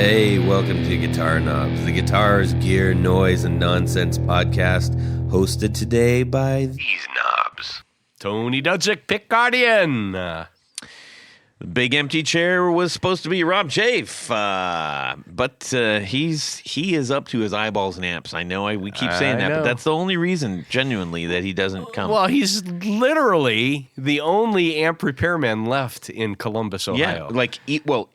Hey, welcome to Guitar Knobs, the guitars, gear, noise, and nonsense podcast, hosted today by these knobs. Tony Dudzik, Pick Guardian. The big empty chair was supposed to be Rob Chafe, but he is up to his eyeballs in amps. I know we keep saying that, but that's the only reason, genuinely, that he doesn't come. Well, he's literally the only amp repairman left in Columbus, Ohio. Yeah, like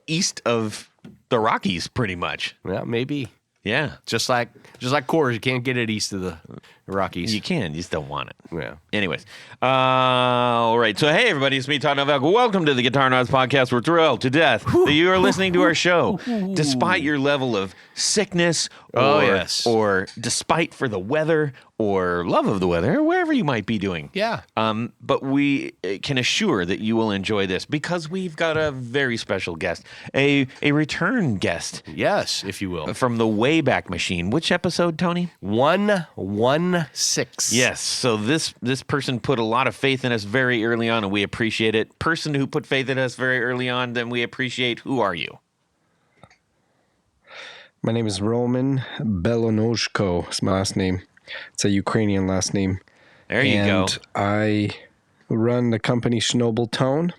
east of the Rockies, pretty much. Yeah, maybe. Yeah, just like Coors, you can't get it east of the Rockies. You can, you just don't want it. Yeah. Anyways, all right. So, hey, everybody, it's me, Todd Novak. Welcome to the Guitar Knobs podcast. We're thrilled to death that you are listening to our show, despite your level of sickness, or despite for the weather, or love of the weather, or wherever you might be doing. Yeah. But we can assure that you will enjoy this because we've got a very special guest, a return guest. Yes, if you will. From the Wayback Machine. Which episode, Tony? 116. Yes. So this person put a lot of faith in us very early on, and we appreciate it. Person who put faith in us very early on, then we appreciate. Who are you? My name is Roman Belonozhko. It's my last name. It's a Ukrainian last name. There you go. And I run the company Shnobel Tone,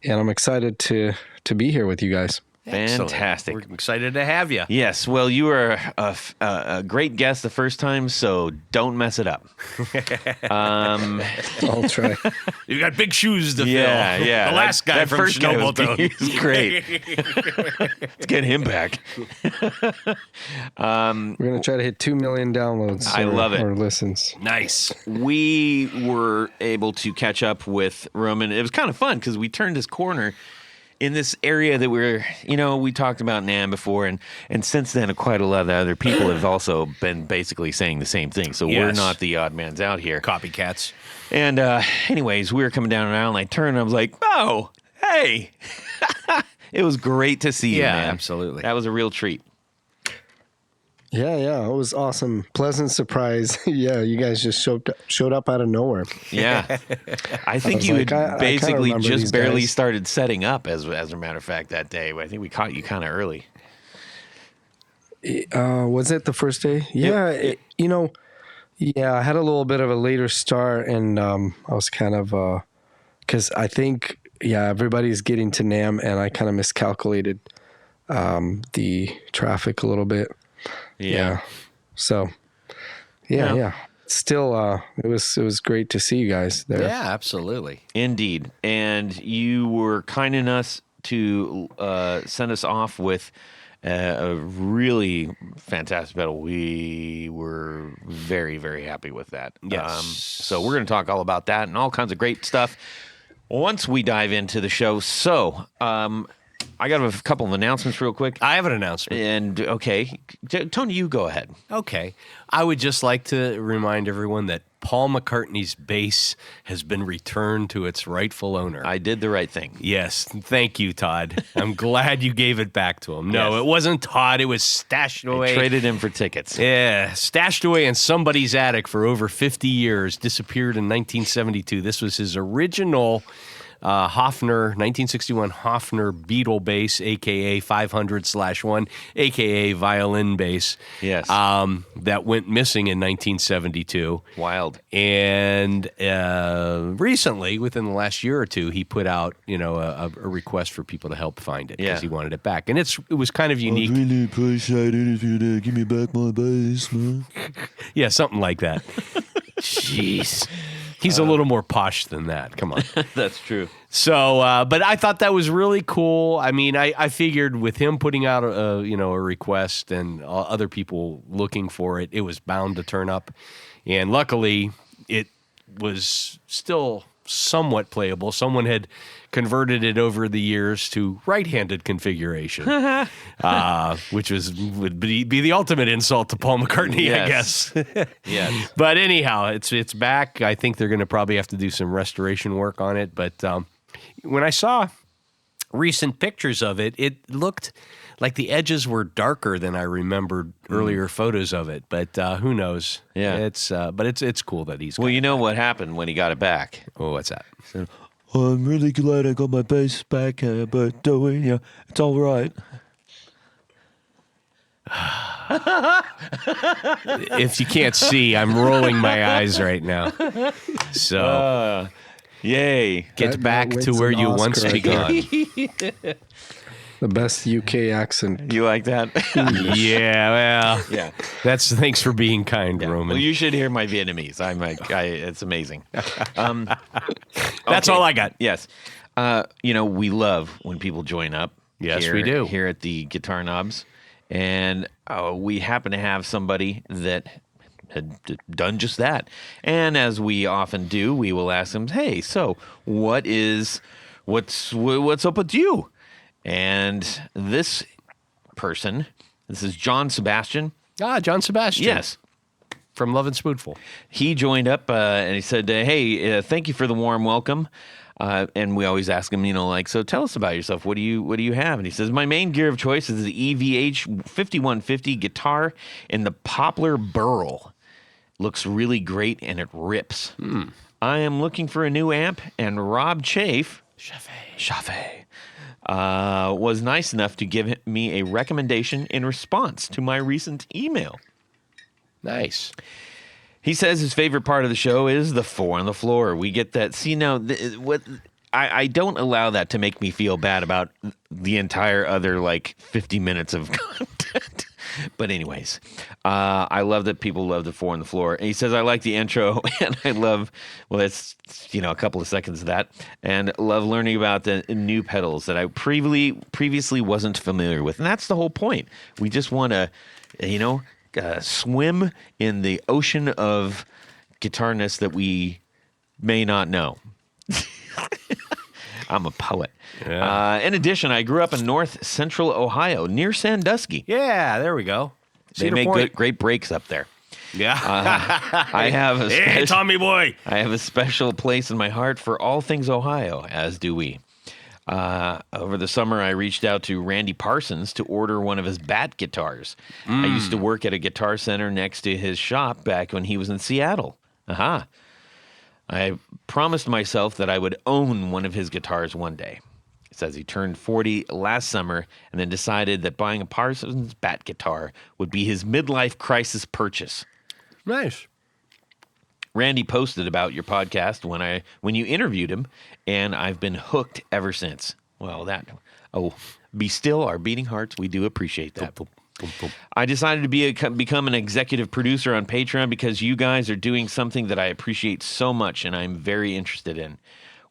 and I'm excited to be here with you guys. Fantastic. We're excited to have you. Yes. Well, you were a great guest the first time, so don't mess it up. I'll try. You got big shoes to fill. Yeah. The last guy that from first guy Shnobel Tone. He was great. Let's get him back. We're going to try to hit 2 million downloads. I love it. Or listens. Nice. We were able to catch up with Roman. It was kind of fun because we turned this corner in this area that we talked about NAMM before, and since then, quite a lot of other people have also been basically saying the same thing. So we're not the odd mans out here. Copycats. And anyways, we were coming down an aisle, and I turned, and I was like, oh, hey. It was great to see you, man. Absolutely. That was a real treat. Yeah, it was awesome. Pleasant surprise. Yeah, you guys just showed up out of nowhere. Yeah. I think you had basically just barely started setting up, as a matter of fact, that day. I think we caught you kind of early. Was it the first day? Yeah, I had a little bit of a later start, and I was kind of, because I think, everybody's getting to NAMM, and I kind of miscalculated the traffic a little bit. Yeah. So, yeah. Still, it was great to see you guys there. Yeah, absolutely. Indeed. And you were kind enough to send us off with a really fantastic pedal. We were very, very happy with that. Yes. So we're going to talk all about that and all kinds of great stuff once we dive into the show. So, I got a couple of announcements real quick. I have an announcement. And, okay, Tony, you go ahead. Okay. I would just like to remind everyone that Paul McCartney's bass has been returned to its rightful owner. I did the right thing. Yes. Thank you, Todd. I'm glad you gave it back to him. No, Yes. It wasn't Todd. It was stashed away. I traded him for tickets. Yeah, stashed away in somebody's attic for over 50 years, disappeared in 1972. This was his original Hofner, 1961 Hofner Beetle bass, a.k.a. 500/1, a.k.a. violin bass. Yes. That went missing in 1972. Wild. And recently, within the last year or two, he put out, a request for people to help find it because he wanted it back. And it was kind of unique. I'd really appreciate it if you'd give me back my bass, man. Yeah, something like that. Jeez. He's a little more posh than that. Come on. That's true. So, but I thought that was really cool. I mean, I figured with him putting out a request and other people looking for it, it was bound to turn up. And luckily, it was still somewhat playable. Someone had converted it over the years to right-handed configuration, which would be the ultimate insult to Paul McCartney, I guess. Yes. But anyhow, it's back. I think they're going to probably have to do some restoration work on it. But when I saw recent pictures of it, it looked like the edges were darker than I remembered earlier photos of it. But who knows? Yeah. But it's cool that he's. Well, you know what happened when he got it back. Oh, what's that? So, I'm really glad I got my bass back, but it's all right. If you can't see, I'm rolling my eyes right now. So, yay. get back to where you once begun. The best UK accent. You like that? Yeah, well, Yeah. thanks for being kind, Roman. Well, you should hear my Vietnamese. It's amazing. That's all I got. Yes. We love when people join up. Yes, we do. Here at the Guitar Knobs. And we happen to have somebody that had done just that. And as we often do, we will ask them, hey, so what's up with you? And this is John Sebastian. John Sebastian. Yes. From Love and Spoonful. He joined up and he said, hey, thank you for the warm welcome. And we always ask him, so tell us about yourself. What do you have? And he says, my main gear of choice is the EVH 5150 guitar in the Poplar Burl. Looks really great and it rips. I am looking for a new amp, and Rob Chafe was nice enough to give me a recommendation in response to my recent email. Nice. He says his favorite part of the show is the 4 on the floor. We get that. See, now, I don't allow that to make me feel bad about the entire other, 50 minutes of content. But anyways, I love that people love the 4 on the floor. And he says, I like the intro, and I love, it's, a couple of seconds of that, and love learning about the new pedals that I previously wasn't familiar with. And that's the whole point. We just want to, swim in the ocean of guitarness that we may not know. I'm a poet. Yeah. In addition, I grew up in north central Ohio near Sandusky. Yeah, there we go. They make great breaks up there. Yeah. I have a hey, Tommy boy. I have a special place in my heart for all things Ohio, as do we. Over the summer, I reached out to Randy Parsons to order one of his Bat guitars. I used to work at a guitar center next to his shop back when he was in Seattle. I promised myself that I would own one of his guitars one day. It says he turned 40 last summer and then decided that buying a Parsons Bat guitar would be his midlife crisis purchase. Nice. Randy posted about your podcast when you interviewed him, and I've been hooked ever since. Well, be still our beating hearts. We do appreciate that. I decided to become an executive producer on Patreon because you guys are doing something that I appreciate so much and I'm very interested in.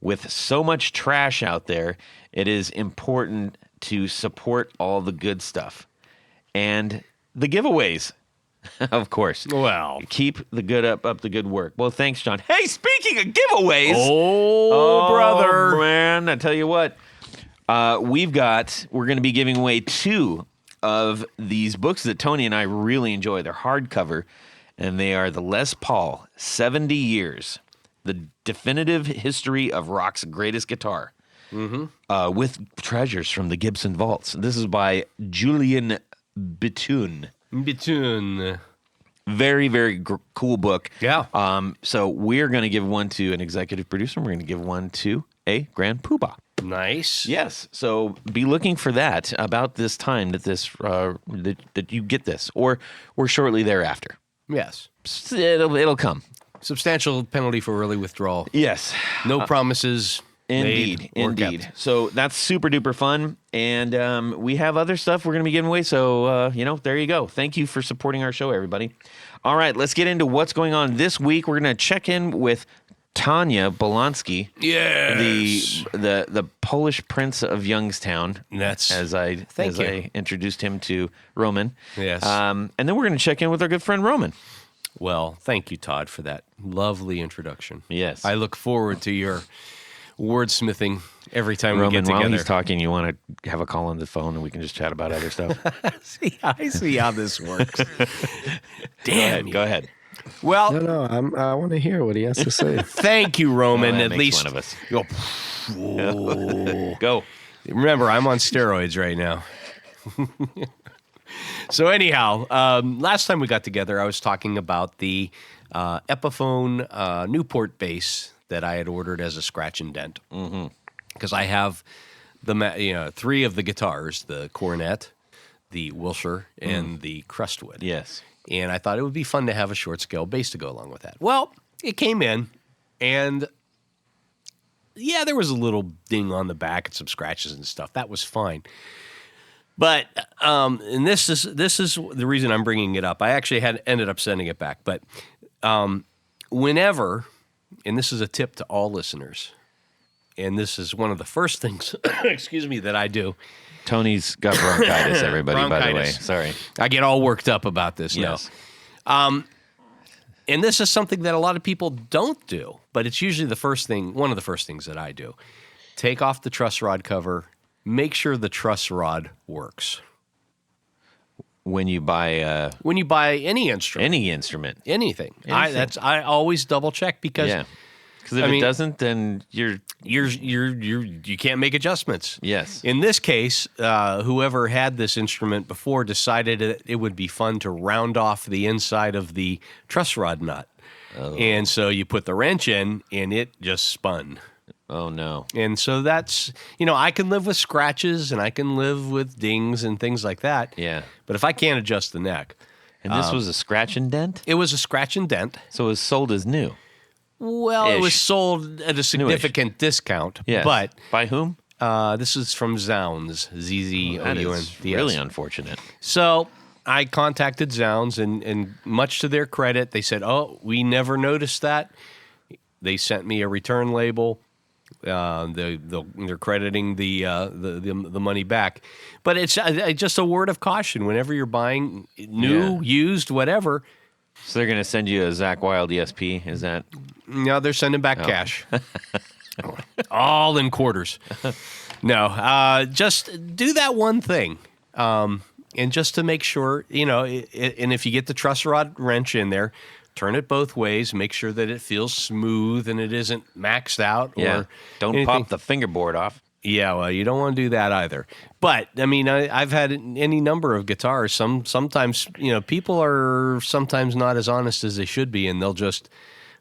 With so much trash out there, it is important to support all the good stuff. And the giveaways, of course. Well, keep the good up the good work. Well, thanks, John. Hey, speaking of giveaways. Oh brother. Man, I tell you what. We're going to be giving away 2 of these books that Tony and I really enjoy. They're hardcover, and they are the Les Paul 70 Years, the definitive history of rock's greatest guitar, with treasures from the Gibson vaults. This is by Julian Bitoun. Very, very cool book. Yeah. So we're going to give one to an executive producer. We're going to give one to a Grand Poobah. Nice. Yes. So be looking for that about this time that you get this, or shortly thereafter. Yes. It'll come. Substantial penalty for early withdrawal. Yes. No promises. Indeed. Kept. So that's super duper fun, and we have other stuff we're going to be giving away. So there you go. Thank you for supporting our show, everybody. All right, let's get into what's going on this week. We're going to check in with Tanya Bolonsky, yes, the Polish Prince of Youngstown. That's as I introduced him to Roman. Yes, and then we're going to check in with our good friend Roman. Well, thank you, Todd, for that lovely introduction. Yes, I look forward to your wordsmithing every time Roman, we get together. While he's talking, you want to have a call on the phone and we can just chat about other stuff. I see how this works. Damn, go ahead. Well, no, I want to hear what he has to say. Thank you, Roman. Well, at least one of us. Go. Go. Remember, I'm on steroids right now. So anyhow, last time we got together, I was talking about the Epiphone Newport bass that I had ordered as a scratch and dent. Because I have the 3 of the guitars: the cornet, the Wilshire and the Crestwood. Yes. And I thought it would be fun to have a short scale bass to go along with that. Well, it came in, and yeah, there was a little ding on the back and some scratches and stuff. That was fine. But and this is the reason I'm bringing it up. I actually ended up sending it back. But whenever, and this is a tip to all listeners, and this is one of the first things, excuse me, that I do. Tony's got bronchitis, everybody, by the way. Sorry. I get all worked up about this Yes. now. And this is something that a lot of people don't do, but it's usually one of the first things that I do. Take off the truss rod cover, make sure the truss rod works. When you buy any instrument. Anything. I always double check because if it doesn't, then you can't make adjustments. Yes. In this case, whoever had this instrument before decided that it would be fun to round off the inside of the truss rod nut. Oh. And so you put the wrench in, and it just spun. Oh, no. And so that's, I can live with scratches, and I can live with dings and things like that. Yeah. But if I can't adjust the neck. And this was a scratch and dent? It was a scratch and dent. So it was sold as new? Well, it was sold at a significant discount. Yes. But by whom? This is from Zounds, Z-Z-O-U-N. That is really unfortunate. So I contacted Zounds, and much to their credit, they said, "Oh, we never noticed that." They sent me a return label. They're crediting the money back, but it's just a word of caution. Whenever you're buying new, used, whatever. So they're going to send you a Zach Wild ESP? Is that? No, they're sending back cash. All in quarters. No, just do that one thing. And just to make sure, and if you get the truss rod wrench in there, turn it both ways, make sure that it feels smooth and it isn't maxed out. Or don't anything. Pop the fingerboard off. Yeah, well, you don't want to do that either. But I mean, I've had any number of guitars. Sometimes, people are sometimes not as honest as they should be, and they'll just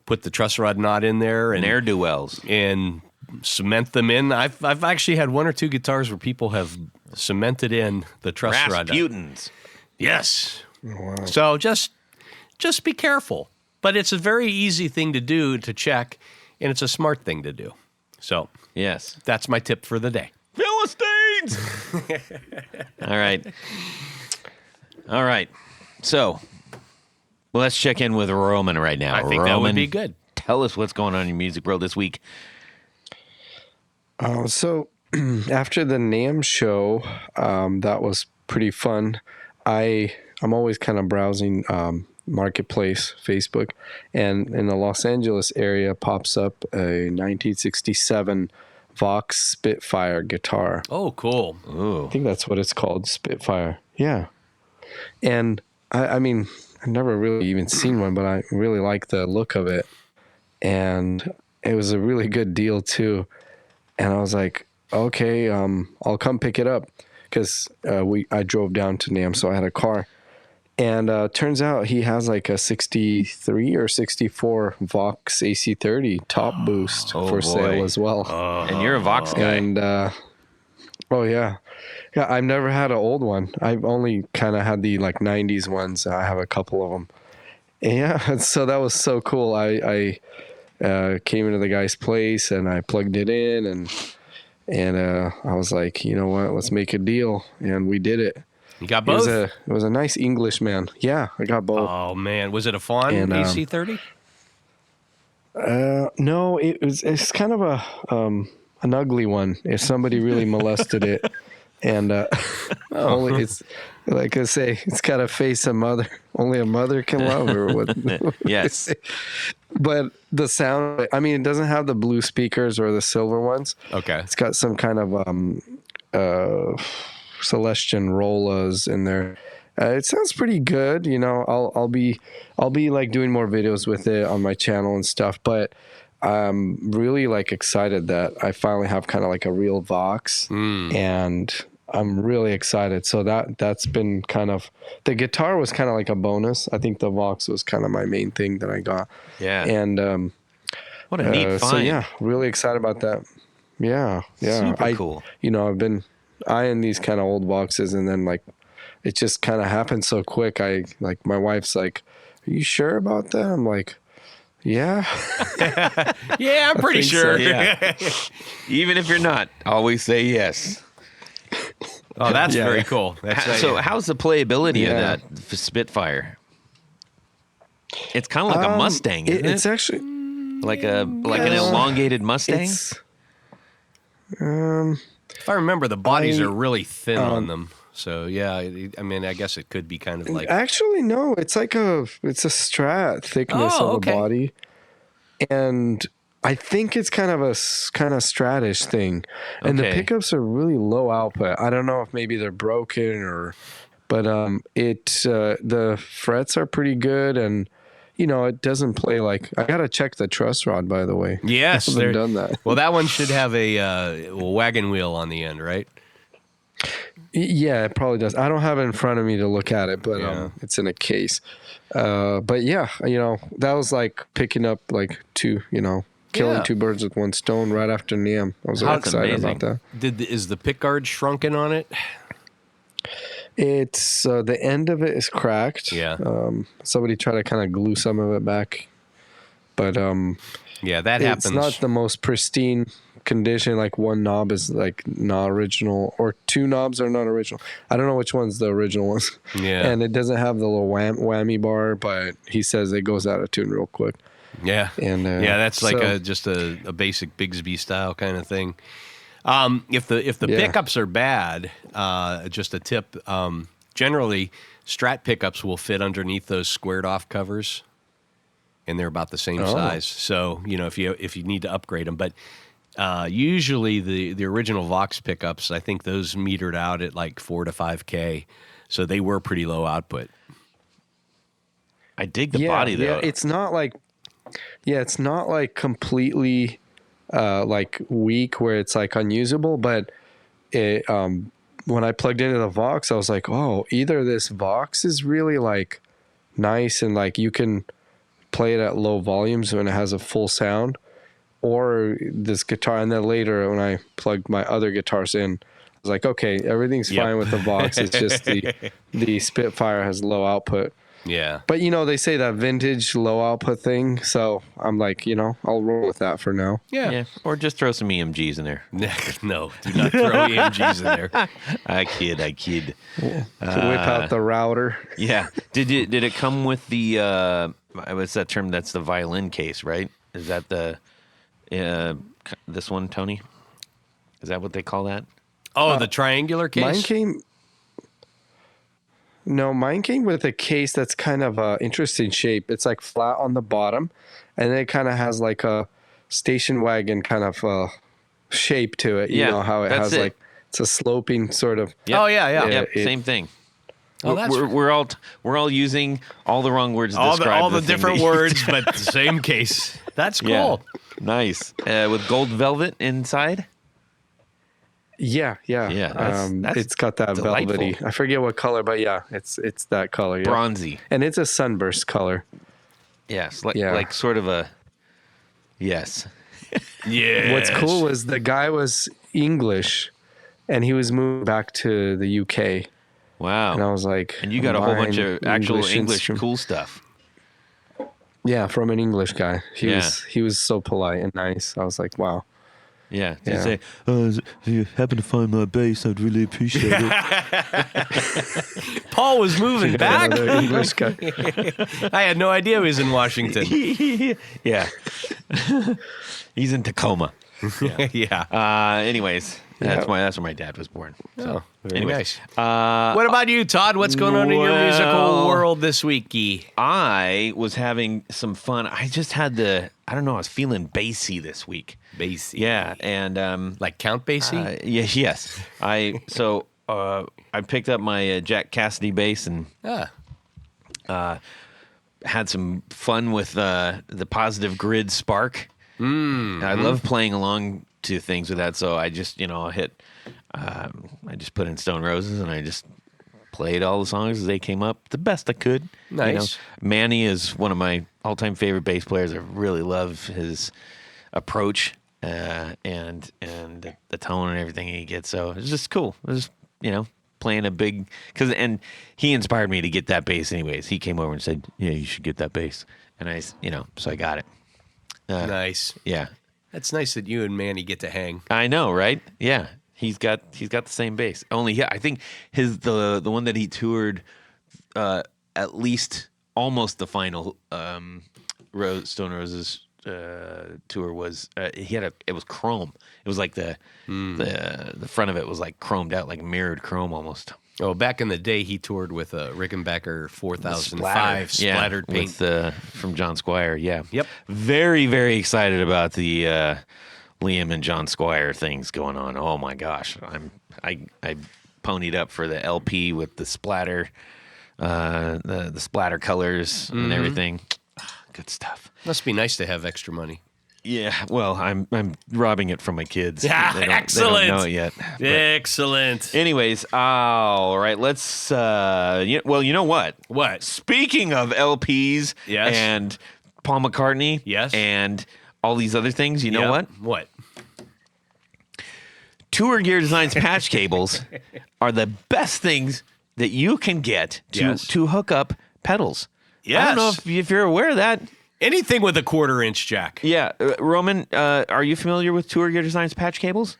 put the truss rod knot in there and ne'er-do-wells and cement them in. I've actually had one or two guitars where people have cemented in the truss rod. Rasputins. Yes. Wow. So just be careful. But it's a very easy thing to do, to check, and it's a smart thing to do. So yes, that's my tip for the day. Philistines. All right. So let's check in with Roman right now. I think Roman, that would be good. Tell us what's going on in your music world this week. So after the NAMM show, that was pretty fun. I'm always kind of browsing Marketplace, Facebook, and in the Los Angeles area pops up a 1967 Vox Spitfire guitar. Oh, cool. Ooh. I think that's what it's called, Spitfire. Yeah. And I mean, I've never really even seen one, but I really like the look of it. And it was a really good deal too. And I was like, okay, I'll come pick it up, because I drove down to NAMM, so I had a car. And turns out he has like a 63 or 64 Vox AC30 top boost for sale as well. And you're a Vox guy. And oh yeah, I've never had an old one. I've only kind of had the like 90s ones. I have a couple of them. And yeah, so that was so cool. I came into the guy's place and I plugged it in, and I was like, you know what, let's make a deal, and we did it. You got both? It was a nice Englishman. Yeah, I got both. Oh man, was it a Fawn AC30? No, it's kind of an ugly one. If somebody really molested it, and only it's like I say, it's got a face a mother. Only a mother can love, or what? Yes. But the sound, I mean, it doesn't have the blue speakers or the silver ones. Okay. It's got some kind of Celestian Rollas in there. It sounds pretty good. I'll be like doing more videos with it on my channel and stuff, but I'm really like excited that I finally have kind of like a real Vox, and I'm really excited. So that's been kind of, the guitar was kind of like a bonus. I think the Vox was kind of my main thing that I got. Yeah. And what a neat find. So yeah, really excited about that. Yeah. Super cool. I've been eyeing these kind of old Voxes, and then like it just kind of happened so quick. My wife's like, "Are you sure about that?" I'm like, "Yeah." Yeah, I'm pretty sure. So. Yeah. Even if you're not, always say yes. Oh, that's very cool. So how's the playability of that Spitfire? It's kind of like a Mustang, isn't it? It's actually like an elongated Mustang. If I remember, the bodies are really thin on them. So yeah, I mean, I guess it could be kind of like. Actually, no. It's a Strat thickness of the body, and I think it's kind of Stratish thing, and the pickups are really low output. I don't know if maybe they're broken but the frets are pretty good, and it doesn't play like. I gotta check the truss rod, by the way. Yes, I haven't done that. Well, that one should have a wagon wheel on the end, right? Yeah, it probably does. I don't have it in front of me to look at it, but it's in a case. But yeah, that was like picking up like killing two birds with one stone right after NAMM. I was excited about that. Is the pick guard shrunken on it? It's the end of it is cracked. Yeah. Somebody tried to kind of glue some of it back, but that happens. It's not the most pristine condition. Like one knob is like not original, or two knobs are not original. I don't know which one's the original ones. Yeah. And it doesn't have the little whammy bar, but he says it goes out of tune real quick. Yeah. And that's like just a basic Bigsby style kind of thing. If the pickups are bad, just a tip. Generally, Strat pickups will fit underneath those squared off covers, and they're about the same size. So if you need to upgrade them, but usually the original Vox pickups, I think those metered out at like 4 to 5K, so they were pretty low output. I dig the body though. Yeah, it's not like completely like weak where it's like unusable, but it when I plugged into the Vox, I was like, oh, either this Vox is really like nice and like you can play it at low volumes when it has a full sound, or this guitar. And then later when I plugged my other guitars in, I was like, okay, everything's fine with the Vox. It's just the Spitfire has low output. Yeah. But they say that vintage low output thing, so I'm like, I'll roll with that for now. Yeah. Or just throw some EMGs in there. No, do not throw EMGs in there. I kid. Yeah. To whip out the router. Yeah. Did it come with the what's that term? That's the violin case, right? Is that the this one, Tony? Is that what they call that? Oh, the triangular case? Mine came with a case that's kind of a interesting shape. It's like flat on the bottom, and then it kind of has like a station wagon kind of shape to it. You know how it has like it's a sloping sort of. Yep. Oh yeah. Same thing. Oh, we're all using all the wrong words to describe all the thing different words, but the same case. That's cool. Yeah. Nice. With gold velvet inside. Yeah. That's it's got that delightful. velvety. I forget what color, but yeah, it's that color. Yeah. Bronzy. And it's a sunburst color. Yes, like sort of a yes. Yeah. What's cool is the guy was English, and he was moving back to the UK. Wow. And I was like, and you got a whole bunch of actual English instrument. cool stuff. Yeah, from an English guy. He was so polite and nice. I was like, wow. Yeah. Yeah. Say, If you happen to find my bass, I'd really appreciate it. Paul was moving back. Another English guy. I had no idea he was in Washington. yeah. He's in Tacoma. Yeah. Anyways, that's where my dad was born. So, Very nice. Uh, What about you, Todd? What's going on in your musical world this week? I was having some fun. I just had I was feeling bassy this week. Bassy. Yeah, and Like Count Basie? yes. I picked up my Jack Cassidy bass and had some fun with the Positive Grid Spark. I love playing along to things with that, so I just I just put in Stone Roses and I just played all the songs as they came up the best I could. Nice. Manny is one of my all-time favorite bass players. I really love his approach and the tone and everything he gets. So it's just cool. It was playing a big and he inspired me to get that bass. Anyways, he came over and said, "Yeah, you should get that bass," and so I got it. Nice. Yeah, that's nice that you and Manny get to hang. I know, right? Yeah, he's got the same bass. Only I think the one that he toured, at least almost the final Stone Roses tour was it was chrome. It was like the front of it was like chromed out, like mirrored chrome almost. Oh, back in the day, he toured with a Rickenbacker 4005 splattered paint from John Squire. Yeah. Yep. Very, very excited about the Liam and John Squire things going on. Oh my gosh, I ponied up for the LP with the splatter, the splatter colors and everything. Good stuff. Must be nice to have extra money. Yeah, well, I'm robbing it from my kids. Yeah, excellent. They don't know it yet. Excellent. Anyways, all right, let's. Well, you know what? What? Speaking of LPs, yes, and Paul McCartney, yes, and all these other things, you know what? What? Tour Gear Designs patch cables are the best things that you can get to hook up pedals. Yes. I don't know if you're aware of that. Anything with a 1/4-inch jack. Yeah. Roman, are you familiar with Tour Gear Designs patch cables?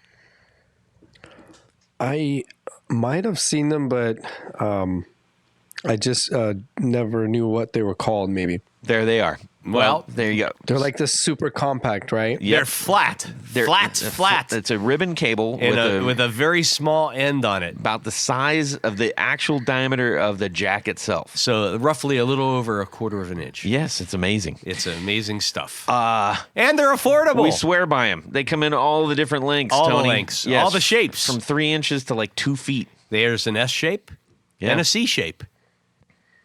I might have seen them, but I just never knew what they were called, maybe. There they are. Well, there you go. They're like this super compact, right? Yep. They're flat. Flat. It's a ribbon cable with a very small end on it. About the size of the actual diameter of the jack itself. So roughly a little over 1/4 of an inch. Yes, it's amazing. It's amazing stuff. And they're affordable. We swear by them. They come in all the different lengths, all Tony. the lengths. Yes, all the shapes. From 3 inches to like 2 feet. There's an S shape and a C shape.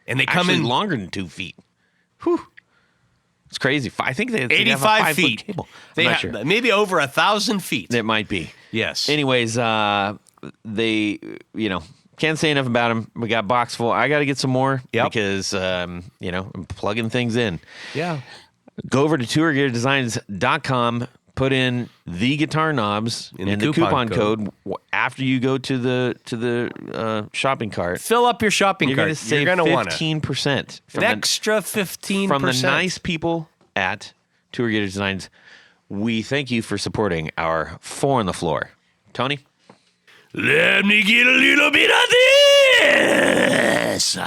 And they come Actually in longer than 2 feet. Whew. It's crazy. I think they 85 have a 5 feet. Foot cable. They I'm not have sure. maybe over 1,000 feet. It might be. Yes. Anyways, they, can't say enough about them. We got box full. I got to get some more because, I'm plugging things in. Yeah. Go over to tourgeardesigns.com, put in the guitar knobs and the coupon code after you go to the shopping cart. Fill up your shopping cart. You're going to save 15%. An extra 15%. From the nice people at Tour Gear Designs. We thank you for supporting our 4 on the floor. Tony? Let me get a little bit of this.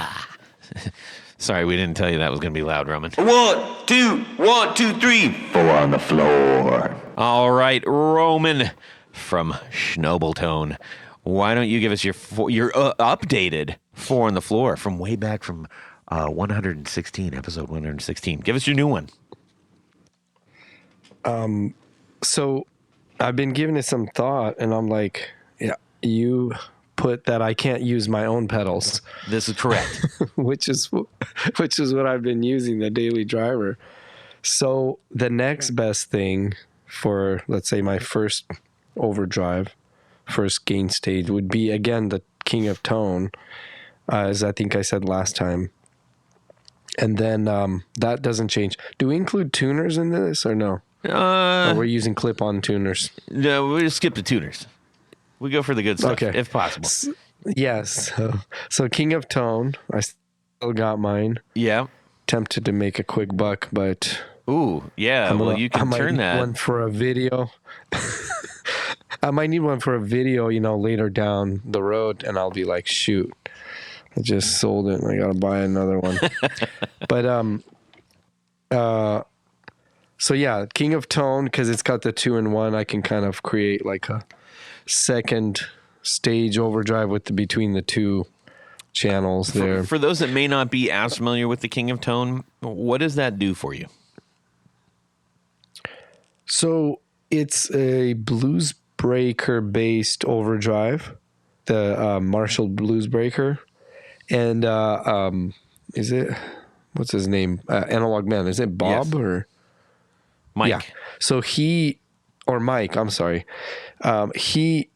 Sorry, we didn't tell you that was going to be loud, Roman. 1, 2, 1, 2, 3. 4 on the floor. All right, Roman from Shnobel Tone. Why don't you give us your updated 4 on the floor from way back from 116, episode 116. Give us your new one. So I've been giving it some thought, and I'm like, yeah, you put that I can't use my own pedals. This is correct. which is what I've been using, the daily driver. So the next best thing for, let's say, my first overdrive, first gain stage would be, again, the King of Tone, as I think I said last time. And then that doesn't change. Do we include tuners in this or no? Or we're using clip-on tuners? No, we just skip the tuners. We go for the good stuff, if possible. Yes. So King of Tone, I still got mine. Yeah. Tempted to make a quick buck, but... Ooh, yeah. Well, you can turn that. One for a video. I might need one for a video, later down the road, and I'll be like, shoot, I just sold it, and I got to buy another one. But, so yeah, King of Tone, because it's got the 2-in-1, I can kind of create like a second stage overdrive between the two channels there. For those that may not be as familiar with the King of Tone, what does that do for you? So it's a Blues Breaker based overdrive, the Marshall Blues Breaker, and is it, what's his name? Analog Man. Is it Bob or Mike? Yeah. So Mike, I'm sorry. He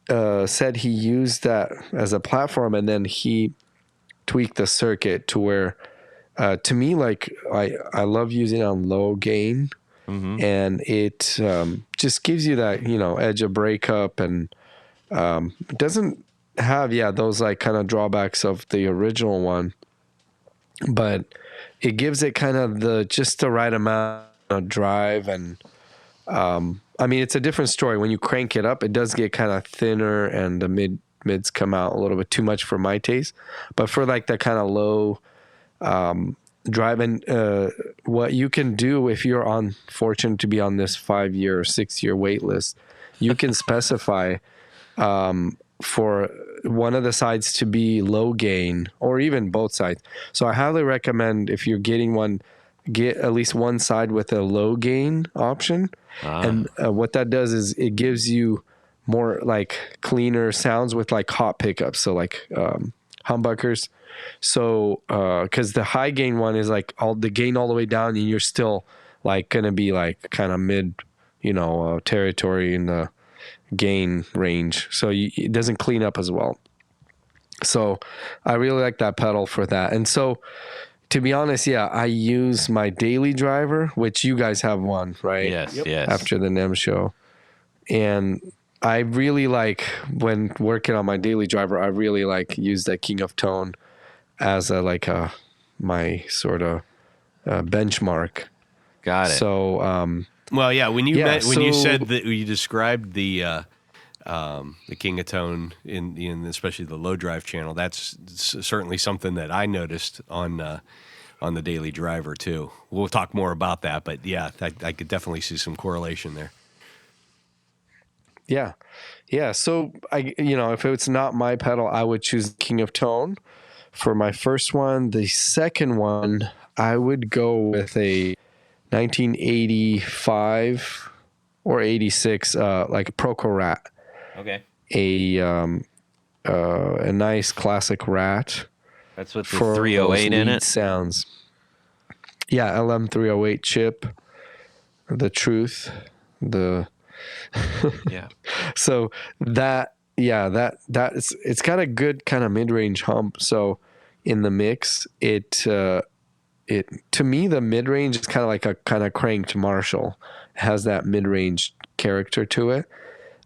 said he used that as a platform, and then he tweaked the circuit to where, to me, like I love using it on low gain, and it just gives you that edge of breakup, and doesn't have those like kind of drawbacks of the original one, but it gives it kind of just the right amount of drive. And I mean, it's a different story when you crank it up. It does get kind of thinner, and the mids come out a little bit too much for my taste. But for like the kind of low drive, and what you can do if you're fortunate to be on this 5-year or 6-year wait list, you can specify for one of the sides to be low gain, or even both sides. So I highly recommend, if you're getting one, get at least one side with a low gain option. And what that does is it gives you more like cleaner sounds with like hot pickups. So like humbuckers. So because the high gain one is like all the gain all the way down, and you're still like gonna be like kind of mid, territory in the gain range. So it doesn't clean up as well. So I really like that pedal for that. And so, to be honest, I use my daily driver, which you guys have one, right? Yes, yes. After the NEM show. And I really like, when working on my daily driver, I really like use that King of Tone as my sort of benchmark. Got it. So, well, yeah, when you said that you described the King of Tone in especially the low drive channel, that's certainly something that I noticed on the daily driver too. We'll talk more about that, but yeah, I could definitely see some correlation there. Yeah. So if it's not my pedal, I would choose King of Tone for my first one. The second one, I would go with a 1985 or 86 like Proco Rat. Okay. A nice classic Rat. That's with the 308 in it. Sounds. Yeah, LM308 chip. The Truth. Yeah. So it's got a good kind of mid-range hump. So in the mix, it to me, the mid-range is kind of like a kind of cranked Marshall. It has that mid-range character to it,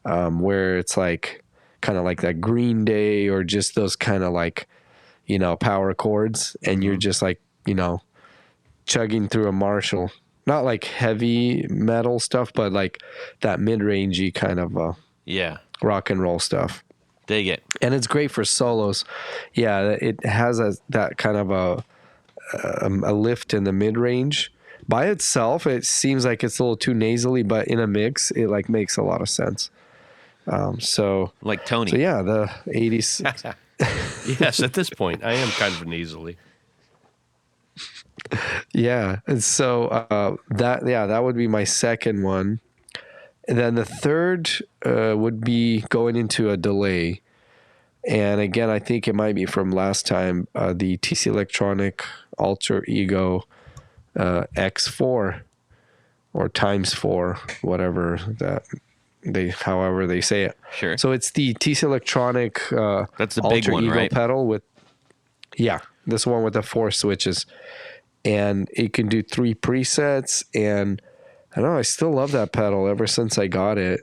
where it's like kind of like that Green Day, or just those kind of like, power chords, and you're just like, chugging through a Marshall. Not like heavy metal stuff, but like that mid-rangey kind of rock and roll stuff. Dig it. And it's great for solos. Yeah, it has that kind of a lift in the mid-range. By itself, it seems like it's a little too nasally, but in a mix, it like makes a lot of sense. So like Tony. So yeah, the 80s. Yes, at this point, I am kind of nasally. Yeah, and so that would be my second one. And then the third would be going into a delay. And again, I think it might be from last time, the TC Electronic Alter Ego X4 or times 4, whatever however they say it. Sure. So it's the TC Electronic that's the Alter big one, Ego right? pedal with this one with the 4 switches. And it can do 3 presets, and I don't know, I still love that pedal ever since I got it.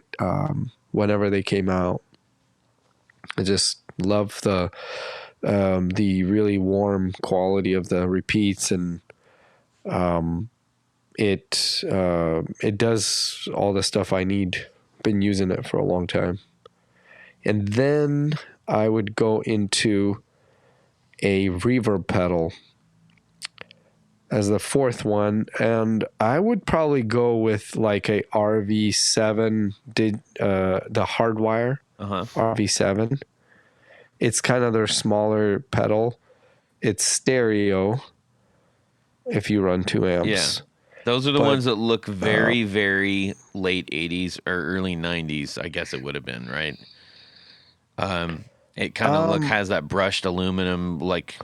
Whenever they came out, I just love the really warm quality of the repeats, and it does all the stuff I need. Been using it for a long time. And then I would go into a reverb pedal as the fourth one, and I would probably go with like a RV7, the Hardwire RV7. It's kind of their smaller pedal. It's stereo if you run 2 amps. Yeah. Those are the ones that look very, very late 80s or early 90s, I guess it would have been, right? It kind of has that brushed aluminum like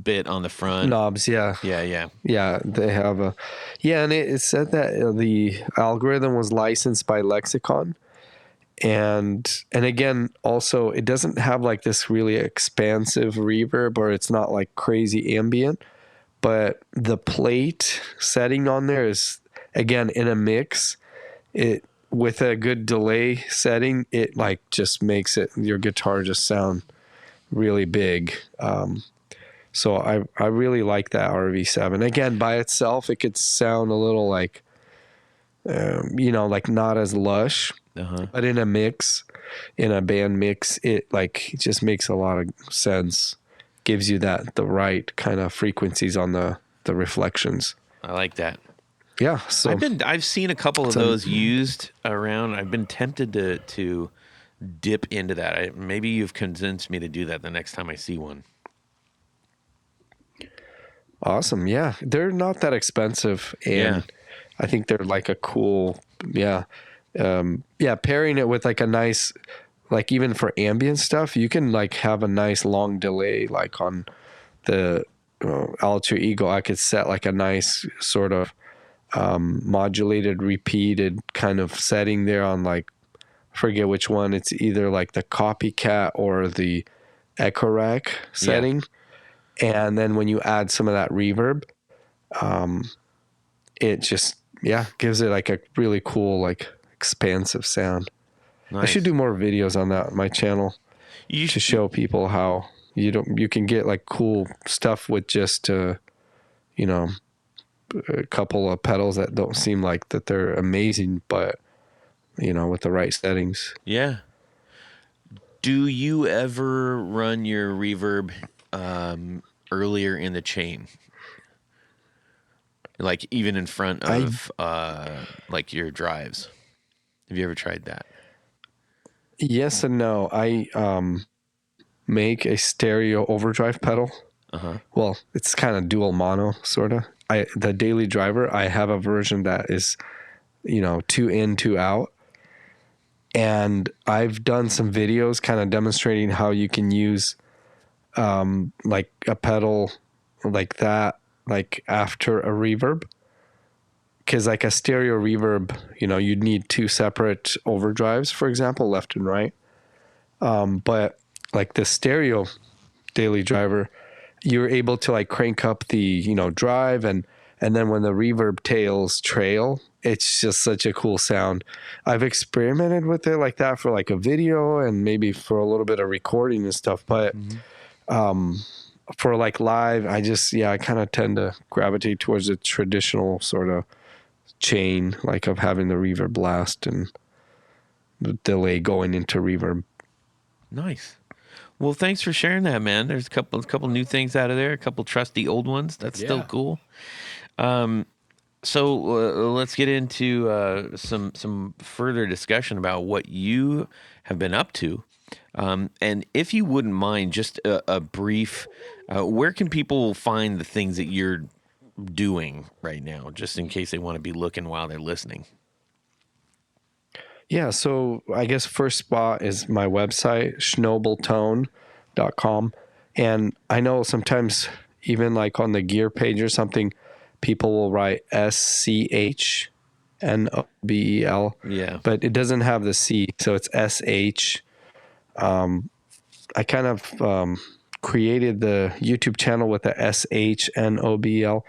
bit on the front. Knobs, yeah. Yeah. Yeah, they have and it said that the algorithm was licensed by Lexicon. And again, also, it doesn't have like this really expansive reverb, or it's not like crazy ambient, but the plate setting on there is, again, in a mix, it with a good delay setting, it like just makes your guitar just sound really big. So I really like that RV7. Again, by itself, it could sound a little like, like not as lush, but in a mix, in a band mix, it just makes a lot of sense. Gives you the right kind of frequencies on the reflections. I like that. Yeah. So I've seen a couple of those used around. I've been tempted to dip into that. Maybe you've convinced me to do that the next time I see one. Awesome. Yeah. They're not that expensive. And I think they're like a cool, pairing it with like a nice, like even for ambient stuff, you can like have a nice long delay, like on the Alter Ego. I could set like a nice sort of modulated, repeated kind of setting there on like, forget which one. It's either like the Copycat or the Echo Rack setting. And then when you add some of that reverb, it just, gives it like a really cool, like expansive sound. Nice. I should do more videos on that on my channel to show people how you can get like cool stuff with just, a couple of pedals that don't seem like that they're amazing, but with the right settings. Yeah. Do you ever run your reverb earlier in the chain? Like even in front of like your drives? Have you ever tried that? Yes and no. I make a stereo overdrive pedal. Well, it's kind of dual mono, sort of. The daily driver, I have a version that is, 2 in, 2 out. And I've done some videos kind of demonstrating how you can use like a pedal like that, like after a reverb. Because like a stereo reverb, you'd need 2 separate overdrives, for example, left and right. But like the stereo daily driver, you're able to like crank up the, drive and then when the reverb tails trail, it's just such a cool sound. I've experimented with it like that for like a video and maybe for a little bit of recording and stuff. But for like live, I kind of tend to gravitate towards the traditional sort of chain, like of having the reverb blast and the delay going into reverb. Nice. Well, thanks for sharing that, man. There's a couple new things out of there, a couple trusty old ones. That's still cool. So let's get into some further discussion about what you have been up to. And if you wouldn't mind, just a brief, where can people find the things that you're doing right now, just in case they want to be looking while they're listening? Yeah, so I guess first spot is my website, shnobeltone.com. And I know sometimes even like on the gear page or something, people will write SCHNOBEL. Yeah. But it doesn't have the C, so it's SH. I kind of created the YouTube channel with the SHNOBEL.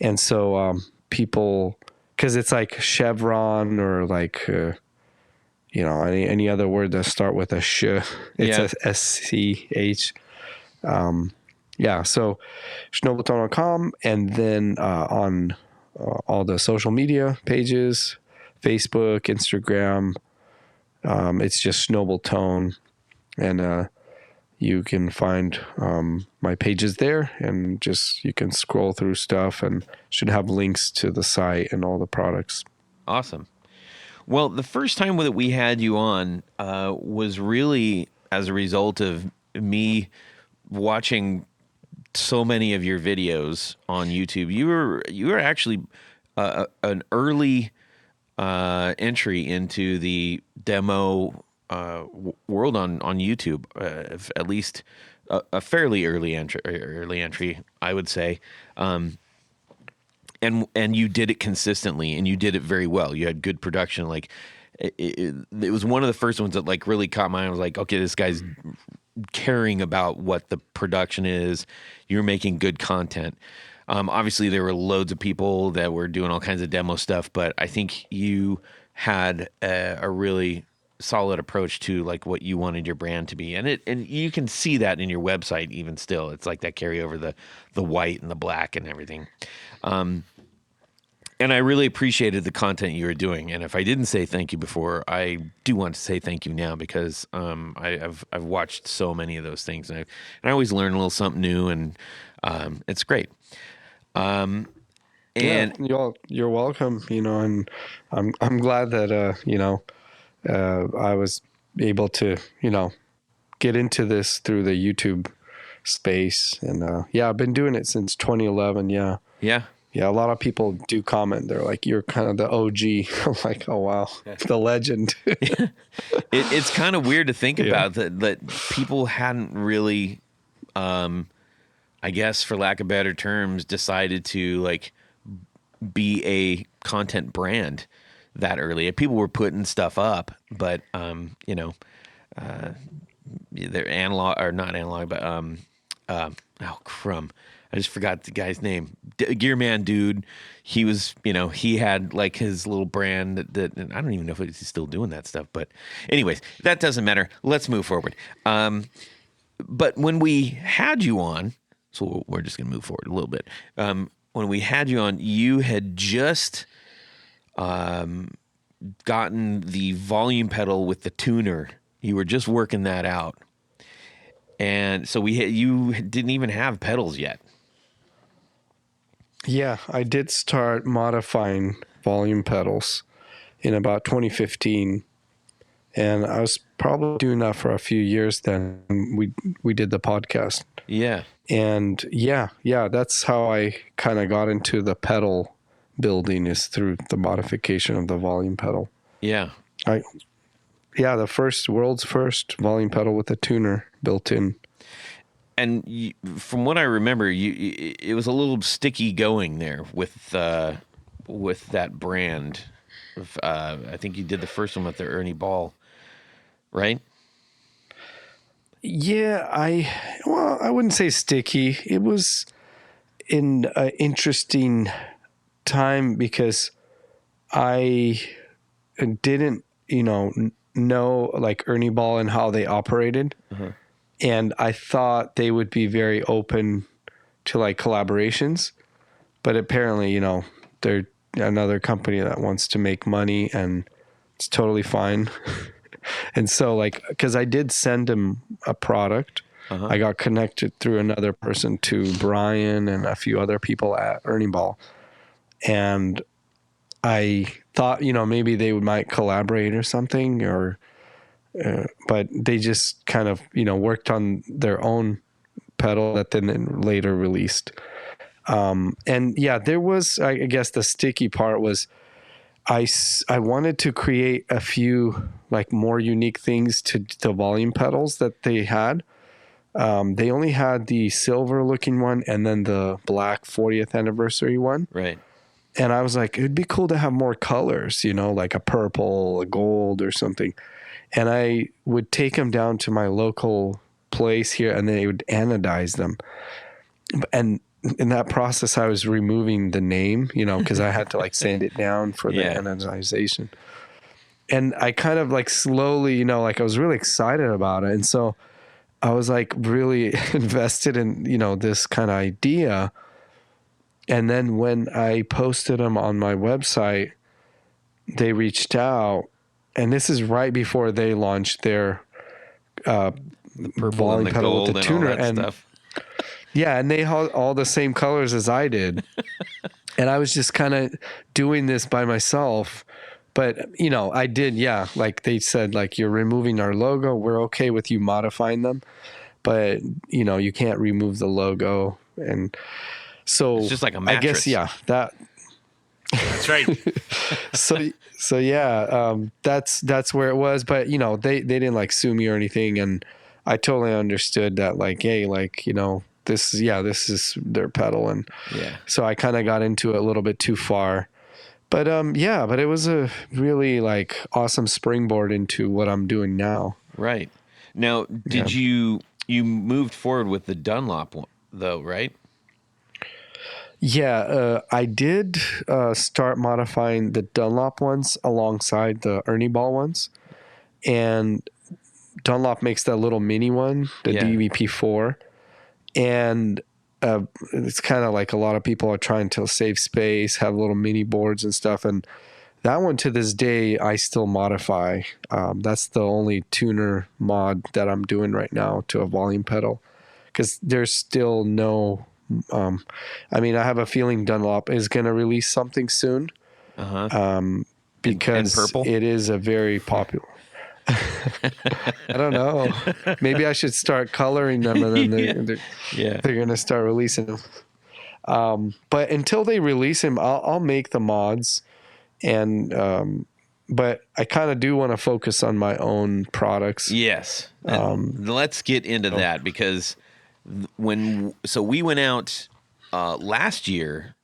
And so people, because it's like chevron or like, any other word that start with a sh, it's a SCH. So shnobeltone.com, and then on all the social media pages, Facebook, Instagram, it's just Shnobel Tone, and you can find my pages there, and just you can scroll through stuff and should have links to the site and all the products. Awesome. Well, the first time that we had you on was really as a result of me watching so many of your videos on YouTube. You were actually an early entry into the demo world on YouTube, at least a fairly early entry, I would say. And you did it consistently, and you did it very well. You had good production. Like it was one of the first ones that like really caught my eye. I was like, okay, this guy's caring about what the production is. You're making good content. Obviously, there were loads of people that were doing all kinds of demo stuff, but I think you had a really solid approach to like what you wanted your brand to be, and you can see that in your website even still. It's like that carry over the white and the black and everything. And I really appreciated the content you were doing. And if I didn't say thank you before, I do want to say thank you now, because I've watched so many of those things, and I always learn a little something new, and it's great. And you're welcome. And I'm glad that I was able to get into this through the YouTube space, and I've been doing it since 2011. Yeah, a lot of people do comment. They're like, "You're kind of the OG." I'm like, "Oh wow, the legend." It's kind of weird to think about that people hadn't really, I guess, for lack of better terms, decided to like be a content brand that early. People were putting stuff up, but they're analog or not analog, but I just forgot the guy's name. Gearman dude. He was, he had like his little brand that and I don't even know if he's still doing that stuff. But anyways, that doesn't matter. Let's move forward. But when we had you on, so we're just going to move forward a little bit. When we had you on, you had just gotten the volume pedal with the tuner. You were just working that out. And so you didn't even have pedals yet. Yeah, I did start modifying volume pedals in about 2015, and I was probably doing that for a few years then. We did the podcast. Yeah. And that's how I kind of got into the pedal building, is through the modification of the volume pedal. Yeah. The world's first volume pedal with a tuner built in. And from what I remember, it was a little sticky going there with that brand. I think you did the first one with the Ernie Ball, right? Yeah, I wouldn't say sticky. It was an interesting time because I didn't, know like Ernie Ball and how they operated. Uh-huh. And I thought they would be very open to like collaborations, but apparently, they're another company that wants to make money, and it's totally fine. And so like, cause I did send him a product. Uh-huh. I got connected through another person to Brian and a few other people at Ernie Ball. And I thought, maybe they might collaborate or something, but they just kind of, worked on their own pedal that then later released. There was, I guess the sticky part was I wanted to create a few like more unique things to the volume pedals that they had. They only had the silver looking one and then the black 40th anniversary one. Right. And I was like, it'd be cool to have more colors, like a purple, a gold or something. And I would take them down to my local place here, and they would anodize them. And in that process, I was removing the name, because I had to like sand it down for the anodization. And I kind of like slowly, like I was really excited about it. And so I was like really invested in, this kind of idea. And then when I posted them on my website, they reached out. And this is right before they launched their the purple volume and the pedal gold with the tuner and all that stuff. Yeah, and they had all the same colors as I did. And I was just kind of doing this by myself. But, I did, like they said, like, you're removing our logo. We're okay with you modifying them. But, you can't remove the logo. And so it's just like a mattress. I guess, That's right. That's where it was. But they didn't like sue me or anything, and I totally understood that. Like, hey, like this is their pedal, and so I kind of got into it a little bit too far. But but it was a really like awesome springboard into what I'm doing now. Right. Now, did you moved forward with the Dunlop one though, right? Yeah, I did start modifying the Dunlop ones alongside the Ernie Ball ones. and Dunlop makes that little mini one, the DVP4, and it's kind of like a lot of people are trying to save space, have little mini boards and stuff, and that one to this day I still modify. That's the only tuner mod that I'm doing right now to a volume pedal, because there's still no. I mean, I have a feeling Dunlop is going to release something soon, because purple? it is a very popular. I don't know. Maybe I should start coloring them, and then they're going to start releasing them. But until they release them, I'll make the mods, and but I kind of do want to focus on my own products. Yes. Let's get into that, because we went out last year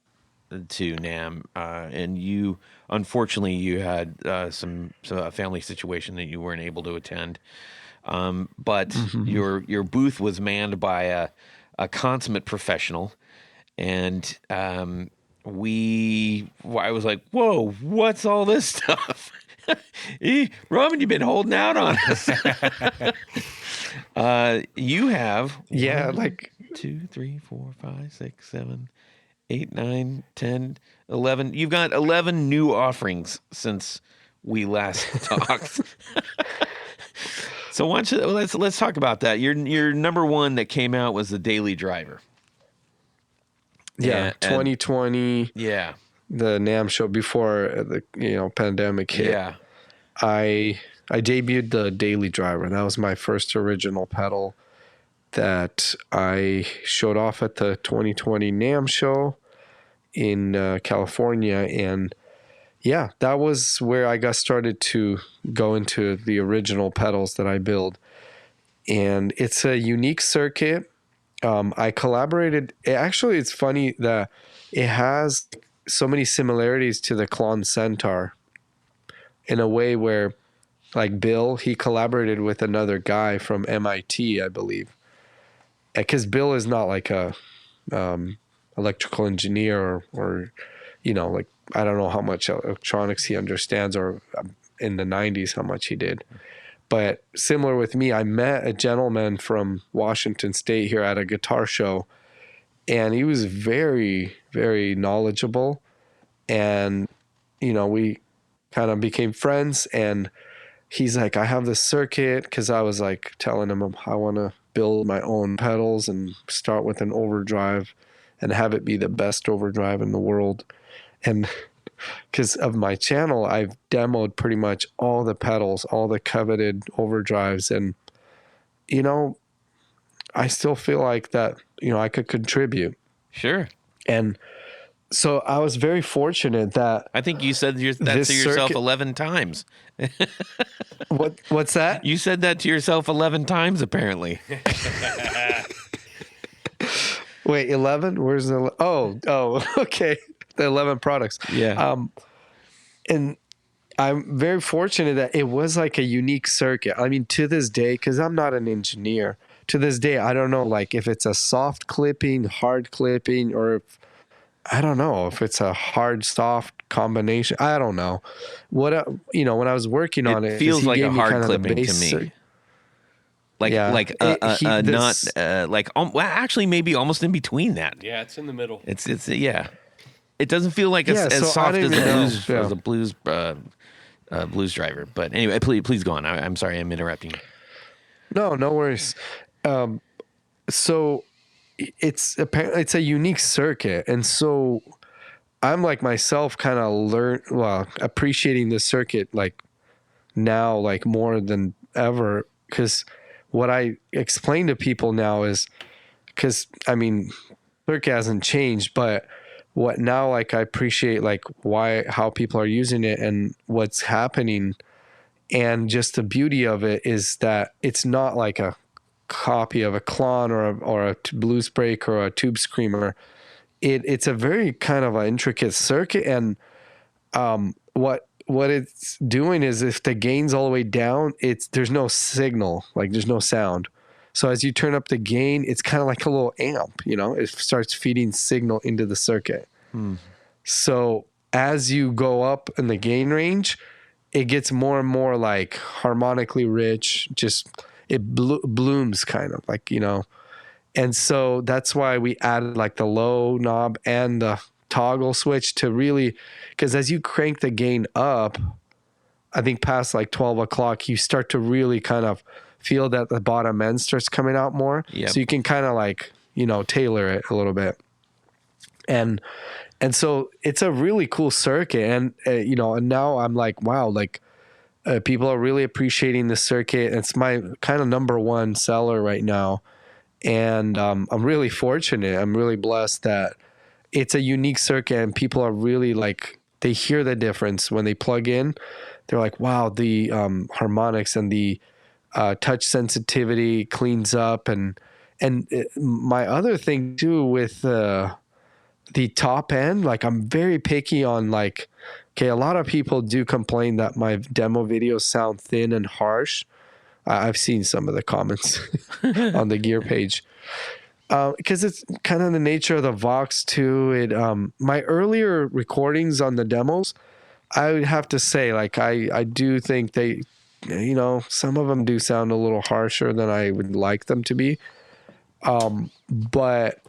to NAMM, and you unfortunately you had some family situation that you weren't able to attend, but your booth was manned by a consummate professional, and I was like, whoa, what's all this stuff? Roman, you've been holding out on us. You have 2, 3, 4, 5, 6, 7, 8, 9, 10, 11. You've got 11 new offerings since we last talked. So why don't you, let's talk about that. Your number one that came out was the Daily Driver. Yeah, 2020. Yeah, the NAMM show before the pandemic hit. Yeah, I debuted the Daily Driver. That was my first original pedal that I showed off at the 2020 NAMM show in California, and yeah, that was where I got started to go into the original pedals that I build. And it's a unique circuit. I collaborated. Actually, it's funny that it has so many similarities to the Klon Centaur in a way where, like Bill, he collaborated with another guy from MIT, I believe. Because Bill is not like a electrical engineer or like, I don't know how much electronics he understands, or in the 90s how much he did. But similar with me, I met a gentleman from Washington State here at a guitar show, and he was very, very knowledgeable. And, we kind of became friends, and he's like, I have this circuit, because I was like telling him I want to build my own pedals and start with an overdrive and have it be the best overdrive in the world. And because of my channel, I've demoed pretty much all the pedals, all the coveted overdrives. And, I still feel like that, I could contribute. Sure. And so I was very fortunate that I think you said that to yourself 11 times. What's that? You said that to yourself 11 times, apparently. Wait, 11? Where's the... Oh, okay. The 11 products. Yeah. And I'm very fortunate that it was like a unique circuit. I mean, to this day, because I'm not an engineer, to this day, I don't know, like, if it's a soft clipping, hard clipping, or I don't know if it's a hard soft combination. I don't know. When I was working on it, feels like a hard clipping to me. Actually, maybe almost in between that. Yeah, it's in the middle. It's It doesn't feel like as soft as a blues driver. But anyway, please go on. I'm sorry, I'm interrupting you. No worries. So it's a unique circuit, and so I'm like myself kind of appreciating the circuit like now, like more than ever, because what I explain to people now is, because I mean, circuit hasn't changed, but what now, like, I appreciate like how people are using it and what's happening. And just the beauty of it is that it's not like a copy of a Klon or a blues break or a tube screamer. It's a very kind of an intricate circuit. And what it's doing is, if the gain's all the way down, there's no signal, like there's no sound. So as you turn up the gain, it's kind of like a little amp, it starts feeding signal into the circuit. So as you go up in the gain range, it gets more and more like harmonically rich. Just it blooms kind of like, you know. And so that's why we added like the low knob and the toggle switch to really, because as you crank the gain up, I think past like 12 o'clock, you start to really kind of feel that the bottom end starts coming out more. Yep. So you can kind of like, you know, tailor it a little bit. And so it's a really cool circuit. And, you know, and now I'm like, wow, like people are really appreciating the circuit. It's my kind of number one seller right now. And I'm really fortunate. I'm really blessed that it's a unique circuit and people are really like, they hear the difference when they plug in. They're like, wow, the harmonics and the touch sensitivity cleans up. And my other thing too with the top end, like I'm very picky on like, okay, a lot of people do complain that my demo videos sound thin and harsh. I've seen some of the comments on the gear page. Because it's kind of the nature of the Vox too. It my earlier recordings on the demos, I would have to say, like I do think they, you know, some of them do sound a little harsher than I would like them to be. But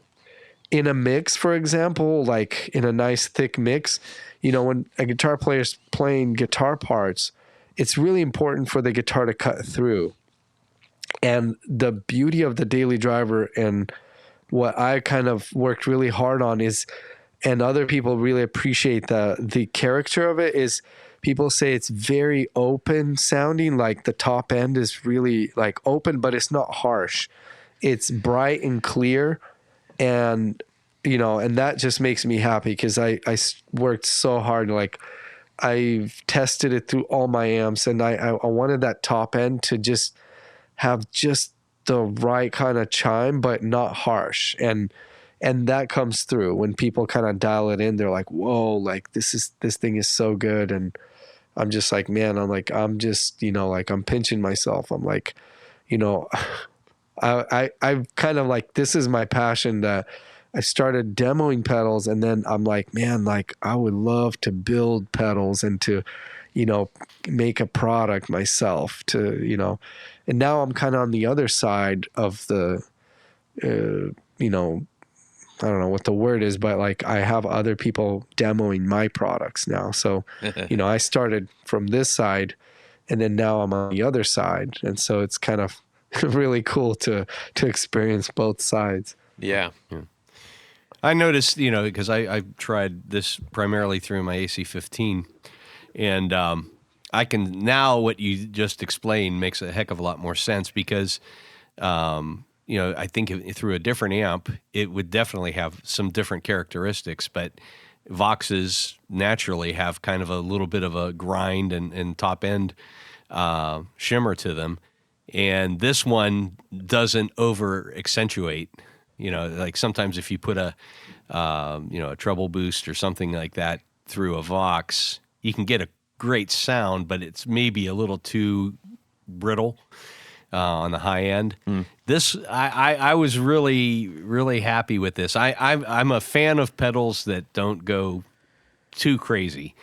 in a mix, for example, like in a nice thick mix, you know, when a guitar player's playing guitar parts, it's really important for the guitar to cut through. And the beauty of the Daily Driver and what I kind of worked really hard on is, and other people really appreciate the character of it, is people say it's very open sounding, like the top end is really like open, but it's not harsh. It's bright and clear. And, you know, and that just makes me happy because I worked so hard. Like I've tested it through all my amps and I wanted that top end to just have just the right kind of chime, but not harsh. And that comes through when people kind of dial it in. They're like, whoa, like this thing is so good. And I'm just like, man, I'm just, you know, like I'm pinching myself. I'm like, you know, I kind of like, this is my passion that I started demoing pedals. And then I'm like, man, like I would love to build pedals and to, you know, make a product myself to, you know, and now I'm kind of on the other side of the, you know, I don't know what the word is, but like I have other people demoing my products now. So, you know, I started from this side and then now I'm on the other side. And so it's kind of really cool to experience both sides. Yeah. I noticed, you know, because I tried this primarily through my AC-15 and, I can now what you just explained makes a heck of a lot more sense because, you know, I think through a different amp, it would definitely have some different characteristics, but Voxes naturally have kind of a little bit of a grind and top end shimmer to them. And this one doesn't over accentuate, you know, like sometimes if you put a, you know, a treble boost or something like that through a Vox, you can get a great sound, but it's maybe a little too brittle on the high end. This, I was really, really happy with this. I'm a fan of pedals that don't go too crazy.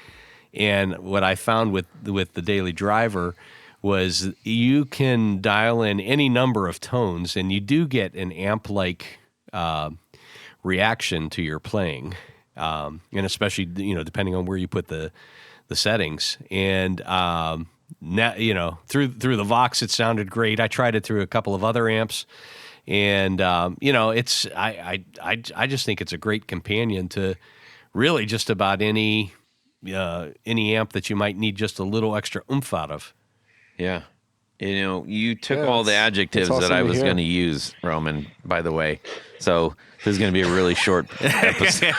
And what I found with the Daily Driver was you can dial in any number of tones and you do get an amp-like reaction to your playing. And especially, you know, depending on where you put the settings. And now, you know, through the Vox, it sounded great. I tried it through a couple of other amps, and you know, it's I just think it's a great companion to really just about any amp that you might need just a little extra oomph out of. Yeah. You know, you took all the adjectives awesome that I was going to use, Roman, by the way. So this is going to be a really short episode.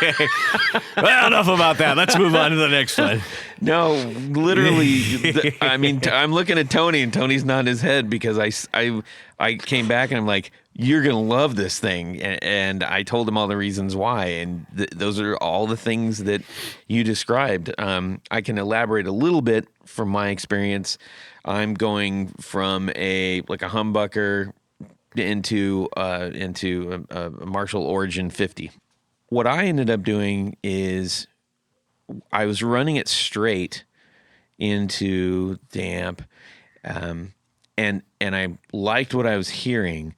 Well, enough about that. Let's move on to the next one. No, literally, I mean, I'm looking at Tony, and Tony's nodding his head because I came back and I'm like, you're going to love this thing. And I told him all the reasons why. And those are all the things that you described. I can elaborate a little bit from my experience. I'm going from a humbucker into a Marshall Origin 50. What I ended up doing is I was running it straight into the amp, and I liked what I was hearing,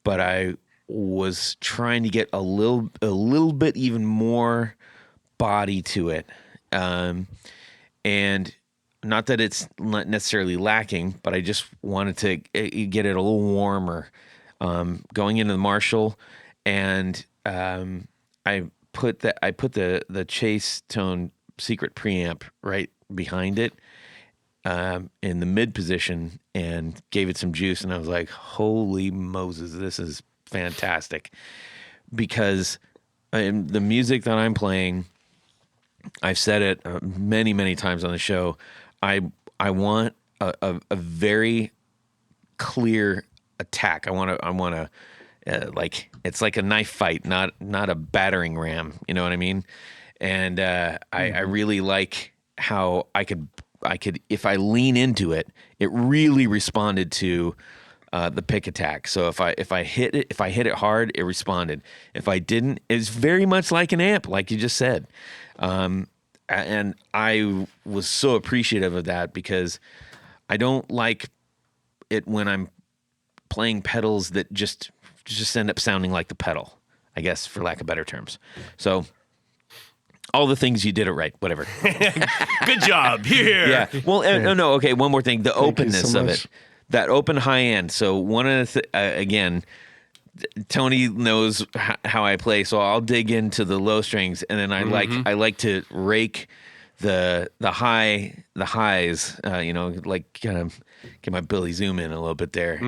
but I was trying to get a little bit even more body to it, and not that it's not necessarily lacking, but I just wanted to get it a little warmer. Going into the Marshall, and I put the Chase Tone secret preamp right behind it, in the mid position, and gave it some juice, and I was like, holy Moses, this is fantastic. Because the music that I'm playing, I've said it many, many times on the show, I want a very clear attack. I want to like, it's like a knife fight, not a battering ram. You know what I mean? And I really like how I could, if I lean into it, it really responded to the pick attack. So if I hit it hard, it responded. If I didn't, it's very much like an amp, like you just said. And I was so appreciative of that, because I don't like it when I'm playing pedals that just end up sounding like the pedal, I guess, for lack of better terms. So all the things, you did it right, whatever. Good job. Here. Yeah. Well, no. Okay. One more thing. The openness of it, that open high end. So one of the, again, Tony knows how I play, so I'll dig into the low strings, and then I like to rake the highs. Like kind of get my Billy Zoom in a little bit there,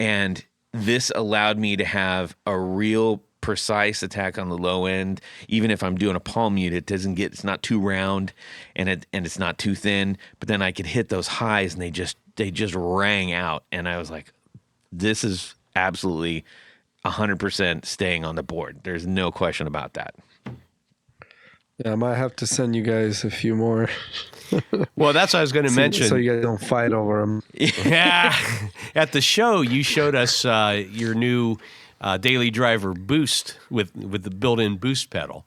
and this allowed me to have a real precise attack on the low end. Even if I'm doing a palm mute, it's not too round, and it's not too thin. But then I could hit those highs, and they just rang out, and I was like, this is absolutely 100% staying on the board. There's no question about that. Yeah, I might have to send you guys a few more. Well, that's what I was going to mention. So you guys don't fight over them. Yeah. At the show, you showed us your new Daily Driver boost with the built-in boost pedal.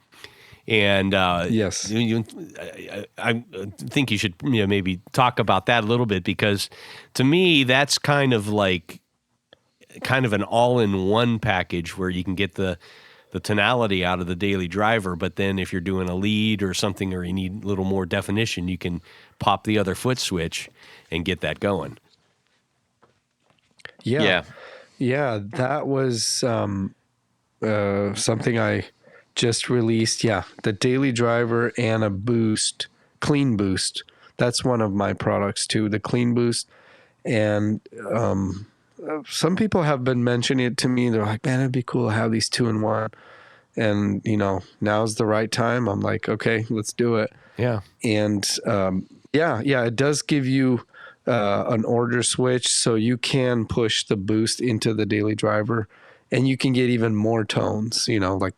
And yes, I think you should maybe talk about that a little bit, because to me, that's kind of an all-in-one package where you can get the tonality out of the Daily Driver, but then if you're doing a lead or something, or you need a little more definition, you can pop the other foot switch and get that going. Yeah, that was something I just released. Yeah, the Daily Driver and a boost, clean boost. That's one of my products too, the clean boost. And some people have been mentioning it to me. They're like, man, it'd be cool to have these 2-in-1. And, now's the right time. I'm like, okay, let's do it. Yeah. And it does give you an order switch, so you can push the boost into the Daily Driver, and you can get even more tones, like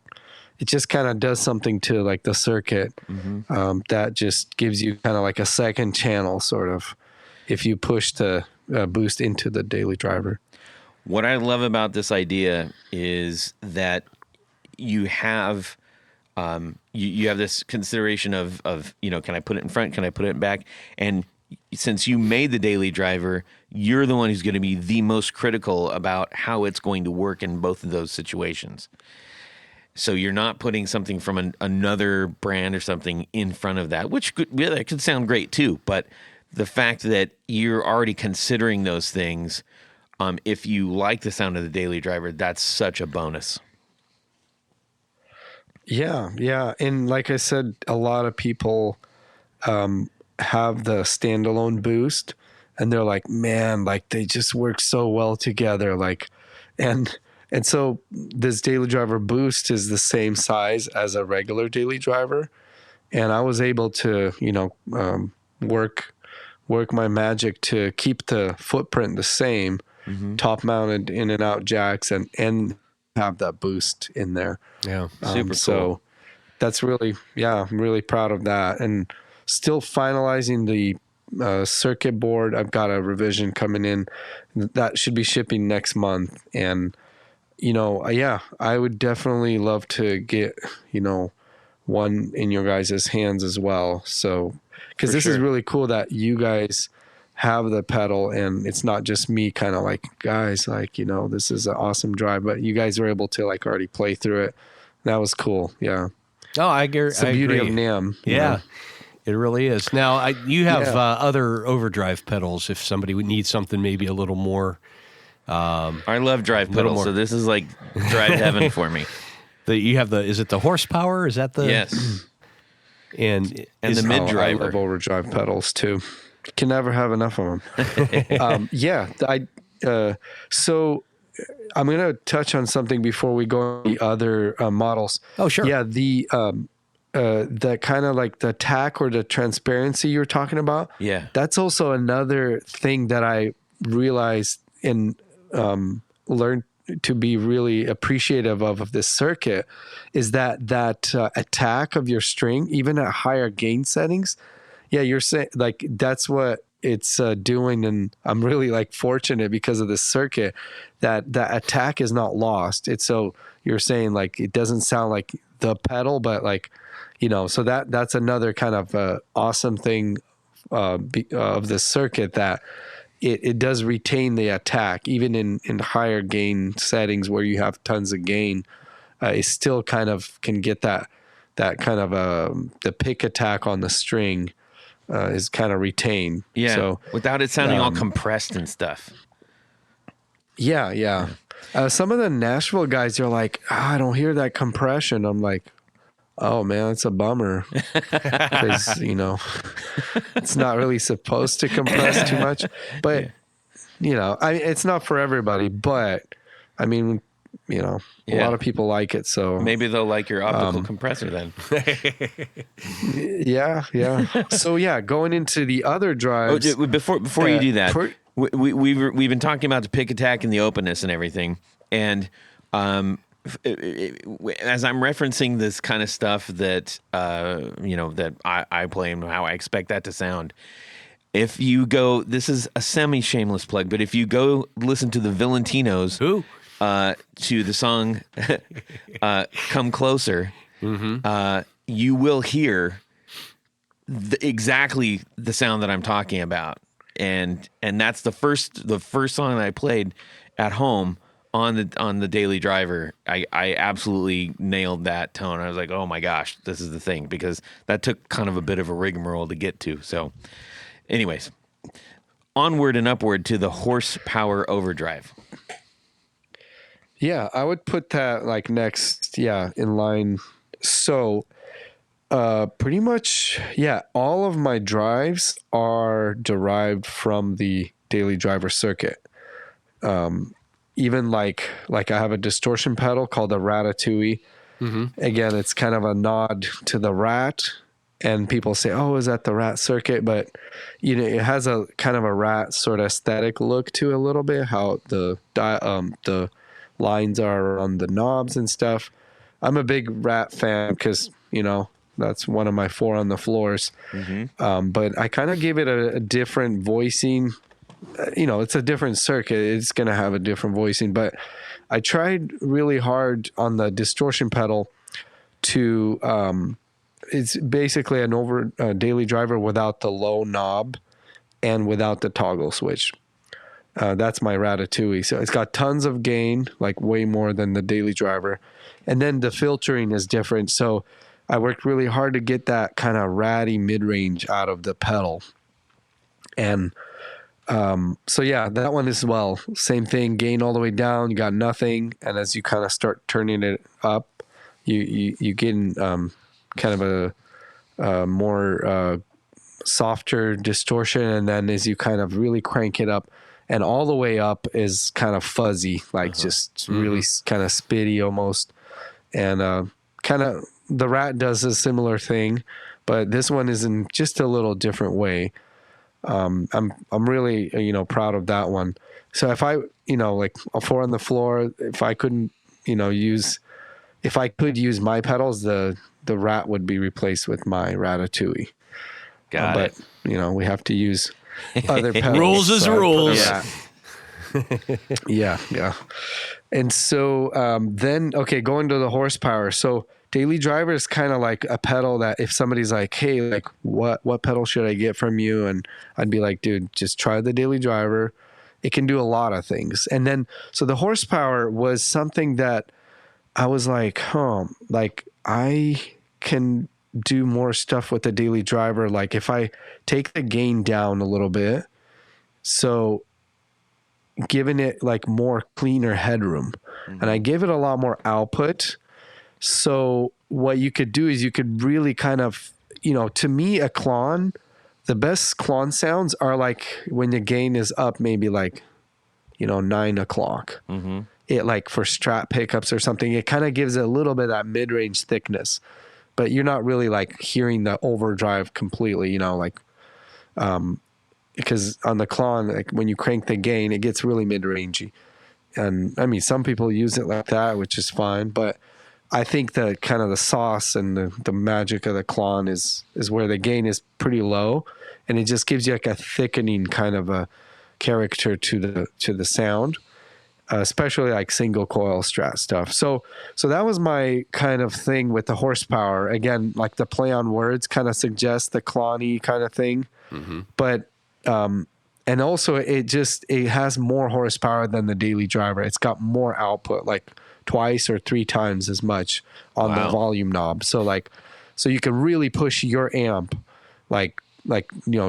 it just kind of does something to like the circuit that just gives you kind of like a second channel, sort of, if you push the boost into the Daily Driver. What I love about this idea is that you have you have this consideration of can I put it in front, can I put it in back? And since you made the Daily Driver, you're the one who's going to be the most critical about how it's going to work in both of those situations. So you're not putting something from another brand or something in front of that, which that could sound great too. But the fact that you're already considering those things, if you like the sound of the Daily Driver, that's such a bonus. Yeah. And like I said, a lot of people have the standalone boost, and they're like, man, like they just work so well together. Like, and so this Daily Driver boost is the same size as a regular Daily Driver. And I was able to, work my magic to keep the footprint the same, top mounted in and out jacks, and have that boost in there. Yeah. Super cool. So that's really, I'm really proud of that. And still finalizing the circuit board. I've got a revision coming in that should be shipping next month. And, I would definitely love to get, one in your guys' hands as well. So because this is really cool that you guys have the pedal and it's not just me kind of like, guys, like, you know, this is an awesome drive, but you guys were able to like already play through it. That was cool. Yeah. Oh, I agree. It's the beauty of NAMM. Yeah. It really is. Now, you have other overdrive pedals if somebody would need something maybe a little more. I love drive pedals, so this is like drive heaven for me. You have is it the horsepower? Is that the? Yes. And the mid driver. I love overdrive pedals too. Can never have enough of them. So I'm going to touch on something before we go on the other models. Oh, sure. Yeah, the kind of like the tack or the transparency you're talking about. Yeah. That's also another thing that I realized and learned to be really appreciative of this circuit is that attack of your string, even at higher gain settings. Yeah, you're saying like that's what it's doing, and I'm really like fortunate because of this circuit that attack is not lost. It's so you're saying like it doesn't sound like the pedal, but like, you know, so that's another kind of awesome thing of the circuit that it does retain the attack even in higher gain settings where you have tons of gain. It still kind of can get that kind of the pick attack on the string. Is kind of retained. Yeah. So, without it sounding all compressed and stuff. Yeah. Some of the Nashville guys are like, I don't hear that compression. I'm like, oh man, it's a bummer. Because, you know, it's not really supposed to compress too much. But, you know, it's not for everybody. But, I mean, you know, a lot of people like it. So maybe they'll like your optical compressor then. Yeah. So going into the other drives. Before you do that, we've been talking about the pick attack and the openness and everything. And as I'm referencing this kind of stuff that that I play and how I expect that to sound. If you go, this is a semi-shameless plug, but if you go listen to the Valentinos. Who? To the song Come Closer, you will hear exactly the sound that I'm talking about. And that's the first song that I played at home on the Daily Driver. I absolutely nailed that tone. I was like, oh my gosh, this is the thing, because that took kind of a bit of a rigmarole to get to. So anyways, onward and upward to the horsepower overdrive. Yeah, I would put that like next, in line. So, pretty much, all of my drives are derived from the Daily Driver circuit. Even like I have a distortion pedal called the Ratatouille. Again, it's kind of a nod to the Rat, and people say, "Oh, is that the Rat circuit?" But you know, it has a kind of a Rat sort of aesthetic look to it a little bit. How the lines are on the knobs and stuff. I'm a big Rat fan because, you know, that's one of my 4 on the floors. But I kind of gave it a different voicing. You know, it's a different circuit. It's going to have a different voicing. But I tried really hard on the distortion pedal to, it's basically a Daily Driver without the low knob and without the toggle switch. That's my Ratatouille. So it's got tons of gain, like way more than the Daily Driver. And then the filtering is different. So I worked really hard to get that kind of ratty mid-range out of the pedal. And that one as well. Same thing, gain all the way down, you got nothing. And as you kind of start turning it up, you get kind of a more softer distortion. And then as you kind of really crank it up, and all the way up is kind of fuzzy, like just really kind of spitty almost. And kind of the Rat does a similar thing, but this one is in just a little different way. I'm really, proud of that one. So if I, like a 4 on the floor, if I couldn't, if I could use my pedals, the Rat would be replaced with my Ratatouille. Got it. But, we have to use other pedals. Rules is rules. Yeah. And so then, going to the horsepower. So Daily Driver is kind of like a pedal that if somebody's like, hey, like what pedal should I get from you? And I'd be like, dude, just try the Daily Driver. It can do a lot of things. And then, so the horsepower was something that I was like, like I can do more stuff with the Daily Driver. Like if I take the gain down a little bit, so giving it like more cleaner headroom, and I gave it a lot more output. So what you could do is you could really kind of, to me, a clon, the best clon sounds are like when the gain is up, maybe like, 9 o'clock. It like for Strat pickups or something, it kind of gives it a little bit of that mid-range thickness, but you're not really like hearing the overdrive completely, because on the clon, like when you crank the gain, it gets really mid-rangey. And I mean, some people use it like that, which is fine, but I think the kind of the sauce and the magic of the clon is where the gain is pretty low, and it just gives you like a thickening kind of a character to the sound, especially like single coil Strat stuff. So that was my kind of thing with the horsepower. Again, like the play on words kind of suggests the clon-y kind of thing, but and also it has more horsepower than the Daily Driver. It's got more output, like twice or 3 times as much on the volume knob. So you can really push your amp like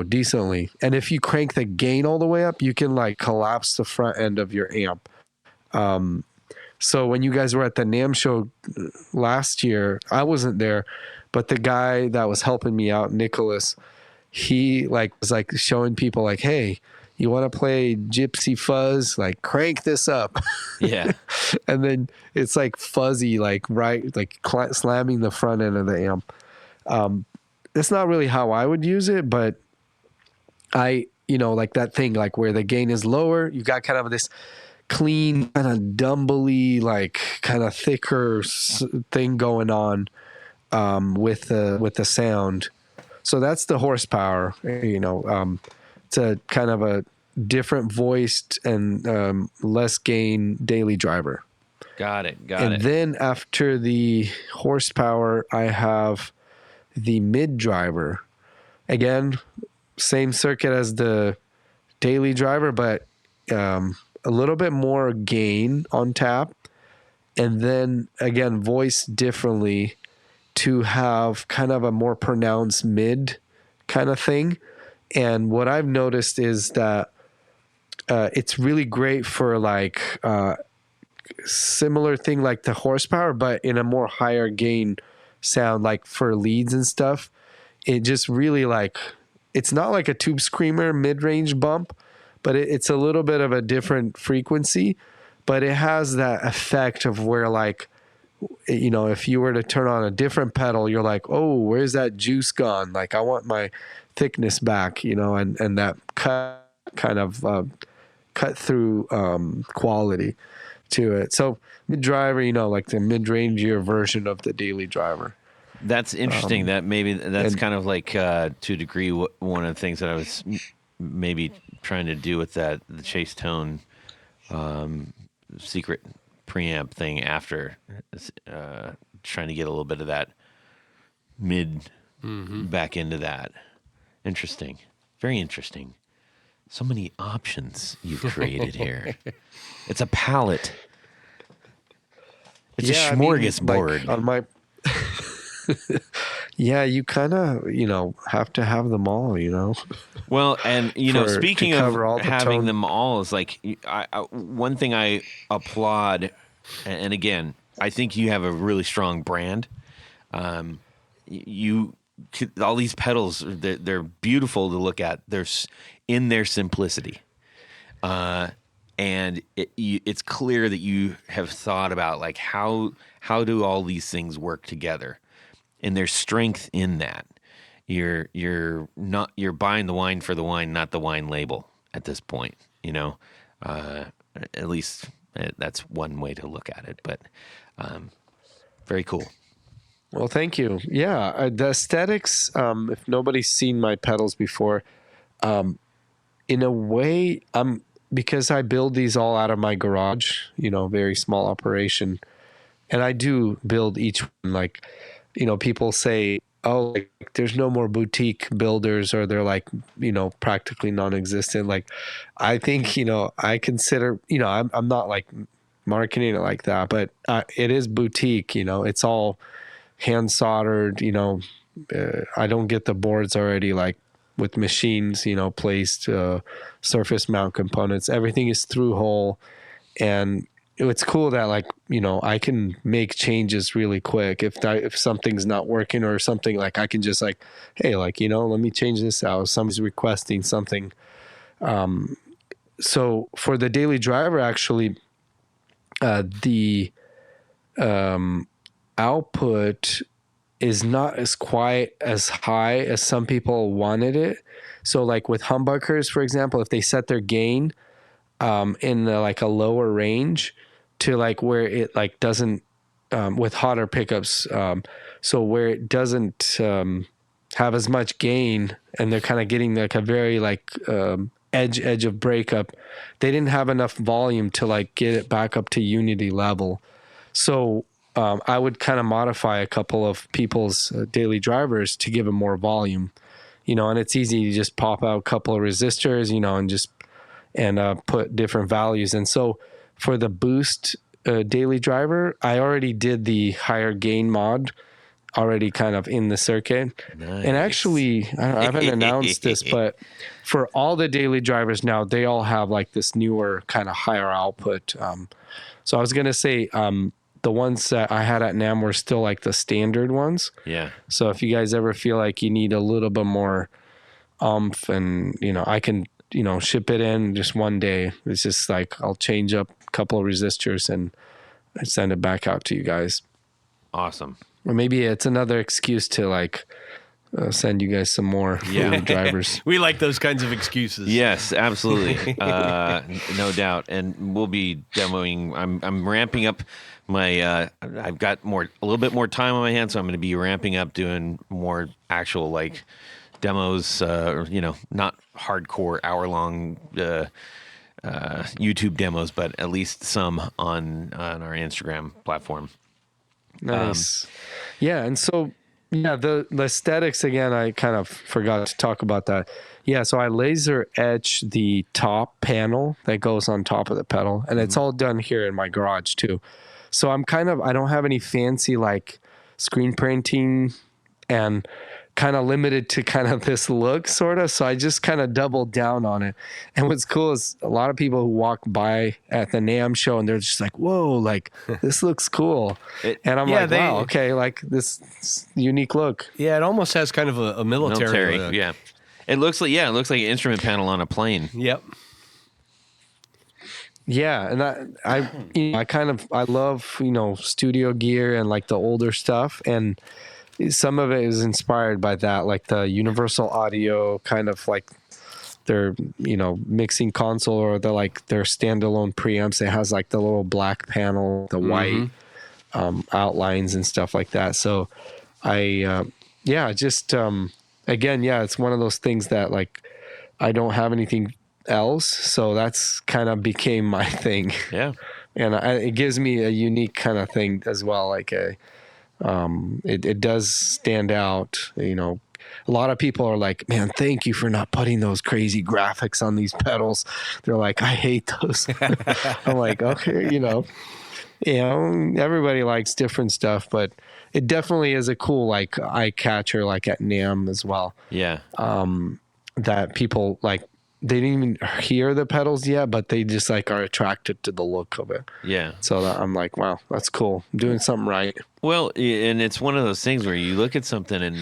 decently. And if you crank the gain all the way up, you can like collapse the front end of your amp. So when you guys were at the NAMM show last year, I wasn't there, but the guy that was helping me out, Nicholas, he was showing people like, hey, you want to play Gypsy Fuzz? Like crank this up. Yeah. And then it's like fuzzy, like slamming the front end of the amp. That's not really how I would use it, but like that thing, like where the gain is lower, you got kind of this clean, kind of dumbly, like kind of thicker thing going on with the sound. So that's the horsepower, it's a kind of a different voiced and less gain Daily Driver. Got it. And then after the horsepower, I have the mid driver. Again, same circuit as the Daily Driver, but a little bit more gain on tap. And then again, voiced differently to have kind of a more pronounced mid kind of thing. And what I've noticed is that it's really great for like similar thing like the horsepower, but in a more higher gain sound, like for leads and stuff. It just really like, it's not like a Tube Screamer mid-range bump, but it's a little bit of a different frequency, but it has that effect of where like, if you were to turn on a different pedal, you're like, oh, where's that juice gone? Like I want my thickness back, and that cut kind of cut through quality to it. So mid driver, like the mid-rangier version of the Daily Driver. That's interesting. That's kind of like to a degree one of the things that I was maybe trying to do with the Chase Tone secret preamp thing after trying to get a little bit of that mid back into that. Interesting. Very interesting. So many options you've created here. It's a palette. It's a smorgasbord. On my yeah, you kind of, have to have them all, Well, and, speaking of having tone. them all is like, one thing I applaud, and again, I think you have a really strong brand. All these pedals, they're beautiful to look at. They're in their simplicity. And it's clear that you have thought about like how do all these things work together, and there's strength in that. You're buying the wine for the wine, not the wine label at this point. At least that's one way to look at it. But very cool. Well, thank you. Yeah, the aesthetics. If nobody's seen my pedals before, in a way, because I build these all out of my garage, very small operation. and I do build each one. Like, people say, oh, like, there's no more boutique builders, or they're like, practically non-existent. Like, I think, I consider, I'm not like marketing it like that, but it is boutique. It's all hand soldered. I don't get the boards already like with machines, placed, surface mount components. Everything is through hole, and it's cool that like, I can make changes really quick if something's not working or something. Like, I can just like, hey, like, let me change this out. Somebody's requesting something. So for the daily driver, actually, the output is not as quite as high as some people wanted it. So like with humbuckers, for example, if they set their gain in like a lower range to like where it like doesn't with hotter pickups, so where it doesn't have as much gain, and they're kind of getting like a very like edge of breakup, they didn't have enough volume to like get it back up to unity level. So I would kind of modify a couple of people's daily drivers to give them more volume, and it's easy to just pop out a couple of resistors, and put different values. And so for the boost daily driver, I already did the higher gain mod already kind of in the circuit. Nice. And actually, I haven't announced this, but for all the daily drivers now, they all have like this newer kind of higher output. So I was going to say, the ones that I had at NAMM were still like the standard ones. Yeah. So if you guys ever feel like you need a little bit more and, I can, ship it in just one day. It's just like, I'll change up a couple of resistors and send it back out to you guys. Awesome. Or maybe it's another excuse to like send you guys some more drivers. We like those kinds of excuses. Yes, absolutely. No doubt. And we'll be demoing. I'm ramping up my, I've got a little bit more time on my hands, so I'm going to be ramping up doing more actual like demos, not hardcore hour-long YouTube demos, but at least some on our Instagram platform. Nice. And so, the aesthetics, again, I kind of forgot to talk about that. Yeah, so I laser etch the top panel that goes on top of the pedal, and it's all done here in my garage too. So I don't have any fancy like screen printing and kind of limited to kind of this look sort of. So I just kind of doubled down on it. And what's cool is a lot of people who walk by at the NAMM show and they're just like, whoa, like this looks cool. And I'm wow, okay, like this unique look. Yeah, it almost has kind of a military look. Yeah. It looks like an instrument panel on a plane. Yep. Yeah, and I love, studio gear and like the older stuff, and some of it is inspired by that, like the Universal Audio kind of like their, mixing console, or their standalone preamps. It has like the little black panel, the white outlines and stuff like that. So again, it's one of those things that like I don't have anything else, so that's kind of became my thing. Yeah. And it gives me a unique kind of thing as well, like it does stand out. A lot of people are like, man, thank you for not putting those crazy graphics on these pedals. They're like, I hate those. I'm like, okay, everybody likes different stuff, but it definitely is a cool like eye catcher, like at NAMM as well. Yeah. That people like, they didn't even hear the pedals yet, but they just like are attracted to the look of it. Yeah. So I'm like, wow, that's cool. I'm doing something right. Well, and it's one of those things where you look at something and,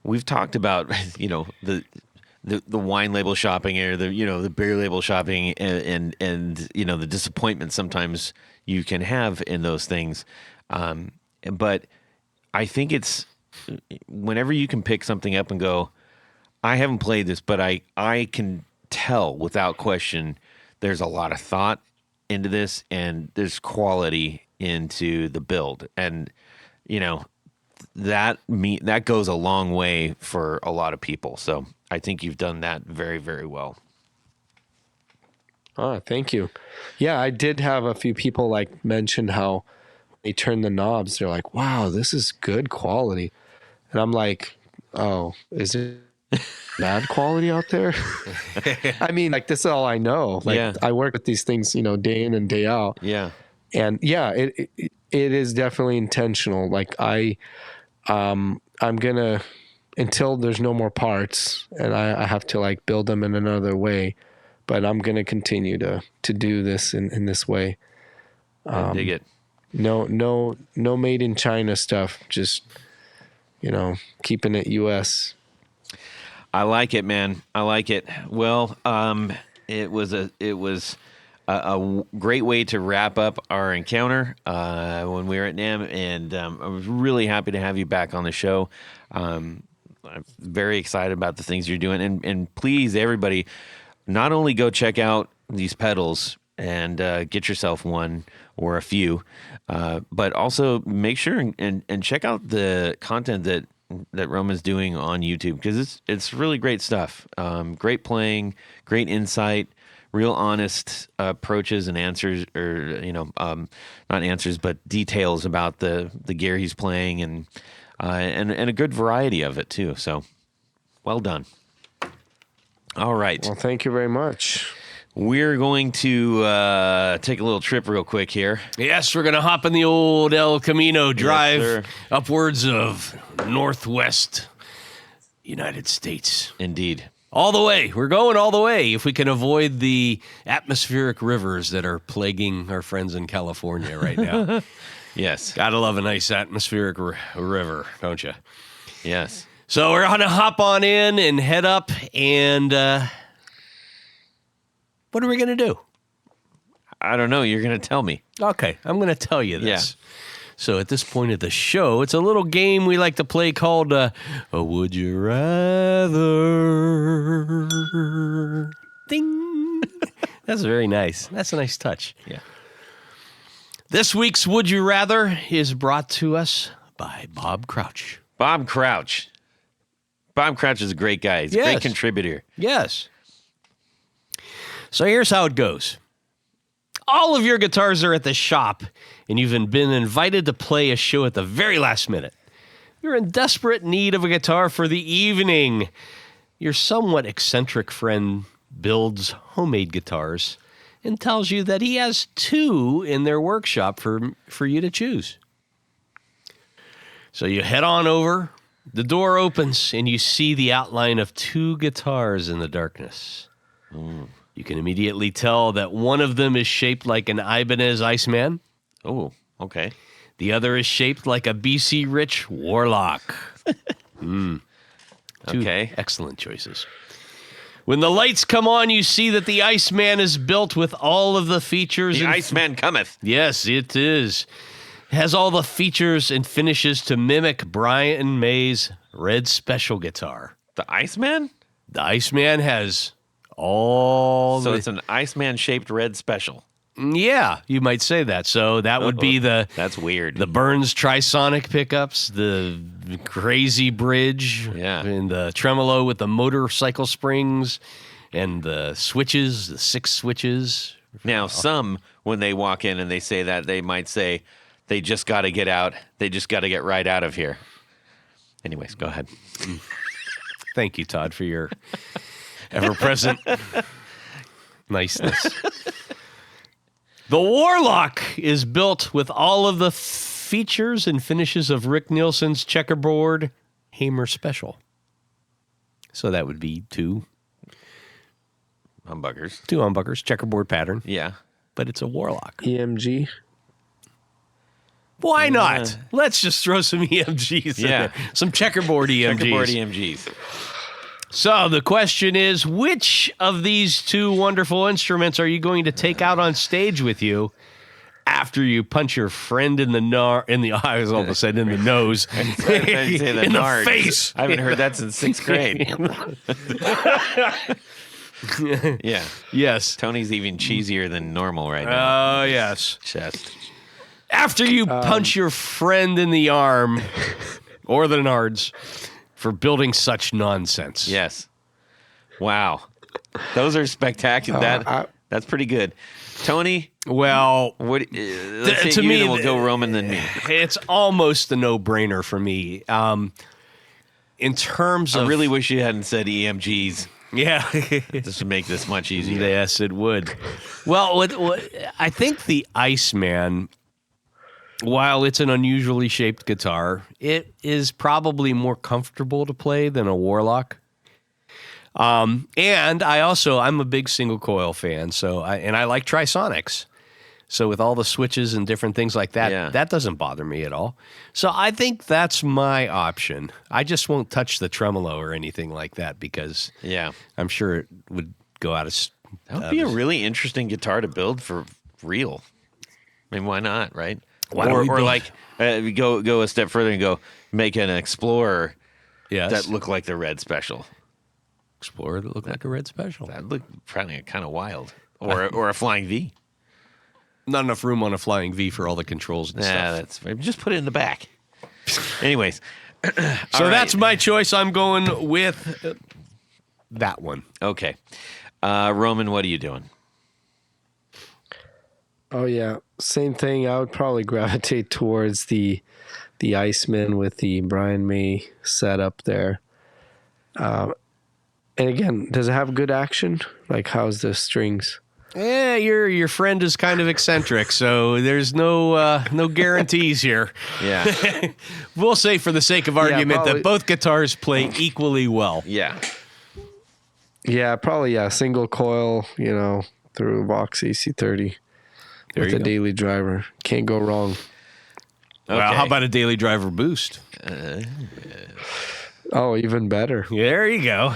we've talked about, the wine label shopping or the beer label shopping and the disappointment sometimes you can have in those things. But I think it's whenever you can pick something up and go, I haven't played this, but I can tell without question there's a lot of thought into this and there's quality into the build. And, that goes a long way for a lot of people. So I think you've done that very, very well. Oh, thank you. Yeah, I did have a few people like mention how they turn the knobs. They're like, wow, this is good quality. And I'm like, oh, is it bad quality out there? I mean, like, this is all I know. Like, I work with these things, day in and day out. Yeah. And yeah, it is definitely intentional. Like I'm gonna, until there's no more parts and I have to like build them in another way, but I'm gonna continue to do this in this way. I dig it. No made in China stuff. Just keeping it U.S. I like it, man. I like it. Well, it was a great way to wrap up our encounter when we were at NAMM, and I was really happy to have you back on the show. I'm very excited about the things you're doing, and please, everybody, not only go check out these pedals and get yourself one or a few, but also make sure and check out the content that Roman's doing on YouTube, because it's really great stuff. Great playing, great insight, real honest approaches and answers, or not answers but details about the gear he's playing, and a good variety of it too. So well done. All right. Well, thank you very much. We're going to take a little trip real quick here. Yes, we're going to hop in the old El Camino, drive sir. upwards of northwest United States. Indeed. All the way. We're going all the way if we can avoid the atmospheric rivers that are plaguing our friends in California right now. Yes. Gotta love a nice atmospheric river, don't you? Yes. So we're going to hop on in and head up, and what are we going to do? I don't know. You're going to tell me. Okay, I'm going to tell you this. Yeah. So at this point of the show, it's a little game we like to play called Would You Rather? Ding. That's very nice. That's a nice touch. Yeah. This week's Would You Rather is brought to us by Bob Crouch. Bob Crouch. Bob Crouch is a great guy. He's a great contributor. Yes. So here's how it goes. All of your guitars are at the shop, and you've been invited to play a show at the very last minute. You're in desperate need of a guitar for the evening. Your somewhat eccentric friend builds homemade guitars and tells you that he has 2 in their workshop for you to choose. So you head on over, the door opens, and you see the outline of 2 guitars in the darkness. You can immediately tell that one of them is shaped like an Ibanez Iceman. Oh, okay. The other is shaped like a BC Rich Warlock. 2 Okay. excellent choices. When the lights come on, you see that the Iceman is built with all of the features. The Iceman cometh. Yes, it is. It has all the features and finishes to mimic Brian May's Red Special guitar. The Iceman? The Iceman has all So it's an Iceman-shaped Red Special. Yeah, you might say that. So that would be That's weird. the Burns Trisonic pickups, the crazy bridge, Yeah. and the tremolo with the motorcycle springs, and the switches, the 6 switches. Now, some, when they walk in and they say that, they might say, they just got to get out. They just got to get right out of here. Anyways, go ahead. Thank you, Todd, for your ever-present niceness. The Warlock is built with all of the features and finishes of Rick Nielsen's checkerboard Hamer Special. So that would be 2 Humbuckers. 2 humbuckers, checkerboard pattern, Yeah. but it's a Warlock. EMG. Why not? Let's just throw some EMGs in there. Some checkerboard EMGs. Checkerboard EMGs. So the question is, which of these 2 wonderful instruments are you going to take out on stage with you after you punch your friend in the I was almost said in the nose, I'd say the in nards. the face? I haven't heard that since 6th grade. Yeah. Yes. Tony's even cheesier than normal right now. Oh, yes. Chest. After you punch your friend in the arm or the nards for building such nonsense. Yes. Wow. Those are spectacular. That's pretty good. Tony, well, what? Let's to say you, me, then we'll go Roman than me. It's almost a no-brainer for me. In terms of, I really wish you hadn't said EMGs. yeah, This would make this much easier. yes, it would. Well, what I think the Iceman, while it's an unusually shaped guitar, it is probably more comfortable to play than a Warlock. And I'm a big single coil fan, so I like Trisonics. So with all the switches and different things like that, that doesn't bother me at all. So I think that's my option. I just won't touch the tremolo or anything like that because I'm sure it would go out of. That would be a really interesting guitar to build for real. I mean, why not, right? Or like go a step further and go make an Explorer that look like the Red Special. Explorer that look like a Red Special. That look probably kind of wild. Or a Flying V. Not enough room on a Flying V for all the controls and stuff. Just put it in the back. Anyways. So that's my choice. I'm going with that one. Okay. Roman, what are you doing? Oh yeah, same thing. I would probably gravitate towards the Iceman with the Brian May setup there. And again, does it have good action? Like, how's the strings? Yeah, your friend is kind of eccentric, so there's no guarantees here. Yeah. We'll say for the sake of argument that both guitars play equally well. Yeah. Yeah, probably, single coil, through Vox AC30 with a daily driver. Can't go wrong. Okay. Well, how about a daily driver boost? Oh, even better. There you go. All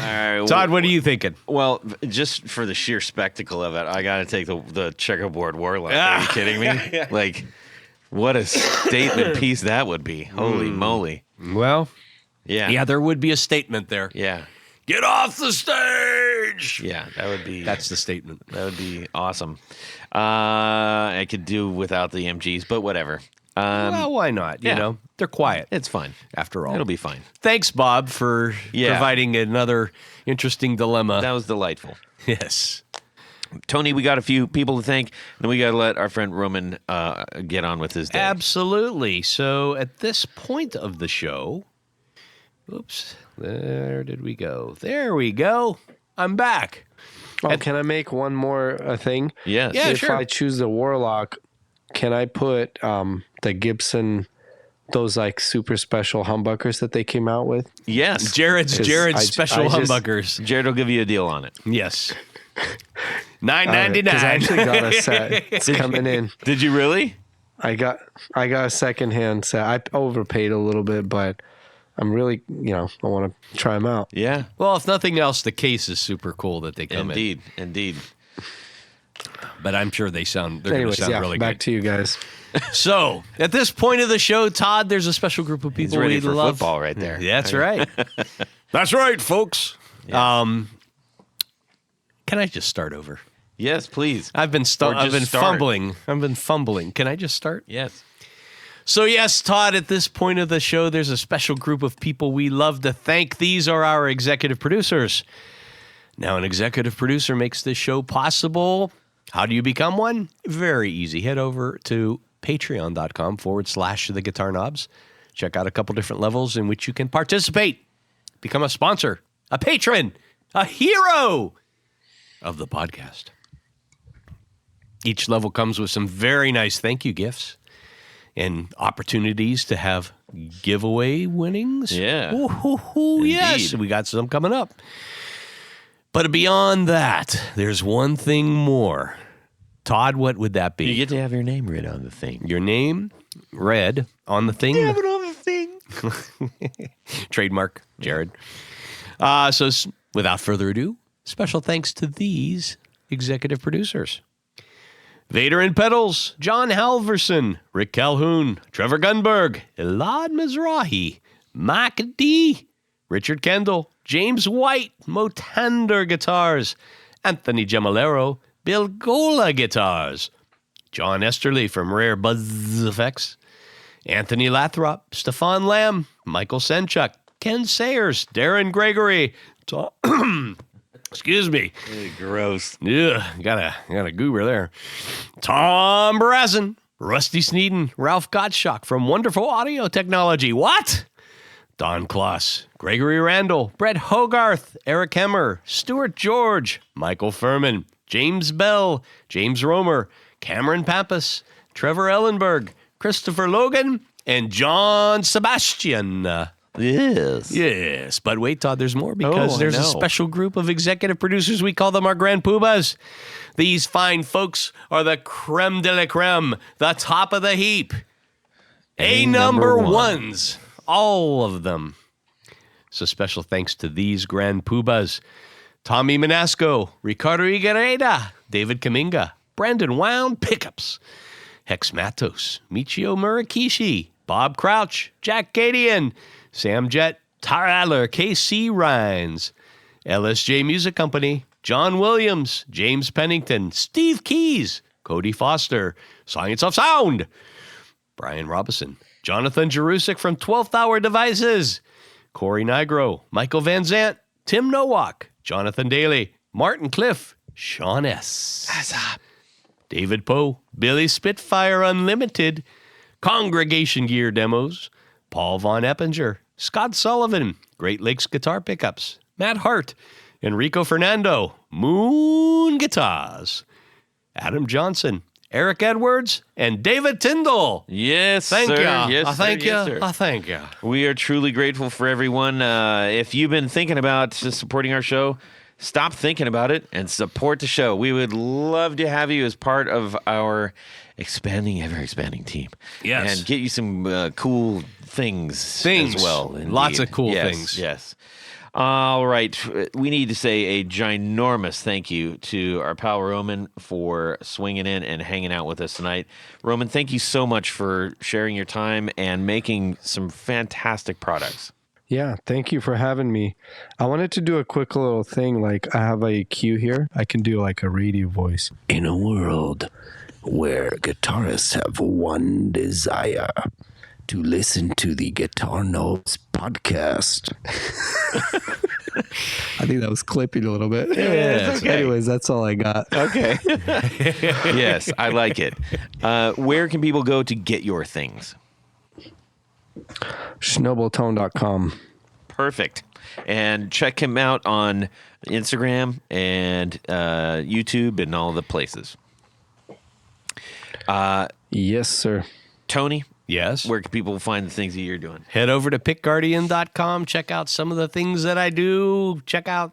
right, Todd, what are you thinking? Well, just for the sheer spectacle of it, I got to take the checkerboard Warlock. Are you kidding me? Like, what a statement piece that would be. Holy moly. Well, yeah. Yeah, there would be a statement there. Yeah. Get off the stage! Yeah, that would be... That's the statement. That would be awesome. I could do without the MGs, but whatever. Well, why not? You know, they're quiet. It's fine. After all. It'll be fine. Thanks, Bob, for providing another interesting dilemma. That was delightful. Yes. Tony, we got a few people to thank, and we got to let our friend Roman get on with his day. Absolutely. So at this point of the show, where did we go? There we go. I'm back. Oh, can I make one more thing? Yes. Yeah, if sure. I choose the Warlock, can I put the Gibson, those like super special humbuckers that they came out with? Yes. Jared's special humbuckers. Jared will give you a deal on it. Yes. $9.99. Because I actually got a set. It's coming in. Did you really? I got a secondhand set. I overpaid a little bit, but I'm really, I want to try them out. Yeah. Well, if nothing else, the case is super cool that they come in. Indeed. But I'm sure they're going to sound really back good. to you guys. So, at this point of the show, Todd, there's a special group of people He's ready we for love. football right there. That's right. That's right, folks. Yes. Can I just start over? Yes, please. I've been fumbling. Can I just start? Yes. So yes, Todd, at this point of the show, there's a special group of people we love to thank. These are our executive producers. Now, an executive producer makes this show possible. How do you become one? Very easy. Head over to patreon.com/the Guitar Knobs. Check out a couple different levels in which you can participate. Become a sponsor, a patron, a hero of the podcast. Each level comes with some very nice thank you gifts and opportunities to have giveaway winnings. Yeah. Yes, we got some coming up. But beyond that, there's one thing more. Todd, what would that be? You get to have your name read on the thing. Your name read on the thing. Have it on the thing. Trademark, Jared. So without further ado, special thanks to these executive producers. Vader and Pedals, John Halverson, Rick Calhoun, Trevor Gunberg, Elad Mizrahi, Mac D, Richard Kendall, James White, Motander Guitars, Anthony Gemalero, Bill Gola Guitars, John Esterly from Rare Buzz Effects, Anthony Lathrop, Stefan Lamb, Michael Senchuk, Ken Sayers, Darren Gregory, Excuse me. Gross. Yeah, got a goober there. Tom Brazen, Rusty Sneeden, Ralph Gottschalk from Wonderful Audio Technology. What? Don Kloss, Gregory Randall, Brett Hogarth, Eric Hemmer, Stuart George, Michael Furman, James Bell, James Romer, Cameron Pappas, Trevor Ellenberg, Christopher Logan, and John Sebastian. Yes. But wait, Todd, there's more because there's a special group of executive producers. We call them our Grand Poobahs. These fine folks are the creme de la creme, the top of the heap. A number ones. All of them. So special thanks to these Grand Poobahs. Tommy Manasco, Ricardo Iguereda, David Kaminga, Brandon Wound Pickups, Hex Matos, Michio Murakishi, Bob Crouch, Jack Gadian, Sam Jett, Tara Adler, KC Rhines, LSJ Music Company, John Williams, James Pennington, Steve Keys, Cody Foster, Science of Sound, Brian Robinson, Jonathan Jerusik from 12th Hour Devices, Corey Nigro, Michael Van Zant, Tim Nowak, Jonathan Daly, Martin Cliff, Sean S. David Poe, Billy Spitfire Unlimited, Congregation Gear Demos, Paul Von Eppinger, Scott Sullivan, Great Lakes Guitar Pickups, Matt Hart, Enrico Fernando, Moon Guitars, Adam Johnson, Eric Edwards, and David Tyndall. Yes, thank sir. you. Yes, I thank sir. you. Yes, sir. I thank you. We are truly grateful for everyone. If you've been thinking about supporting our show, stop thinking about it and support the show. We would love to have you as part of our ever expanding team. Yes. And get you some cool things as well. Indeed. Lots of cool things. Yes. All right. We need to say a ginormous thank you to our pal Roman for swinging in and hanging out with us tonight. Roman, thank you so much for sharing your time and making some fantastic products. Yeah, thank you for having me. I wanted to do a quick little thing. Like, I have a cue here. I can do like a radio voice. In a world where guitarists have one desire, to listen to the Guitar Knobs podcast. I think that was clipping a little bit. Yeah, okay. Anyways, that's all I got. Okay. Yes, I like it. Where can people go to get your things? Shnobeltone.com. Perfect. And check him out on Instagram and YouTube and all the places. Yes, sir. Tony? Yes. Where can people find the things that you're doing? Head over to pickguardian.com. Check out some of the things that I do. Check out,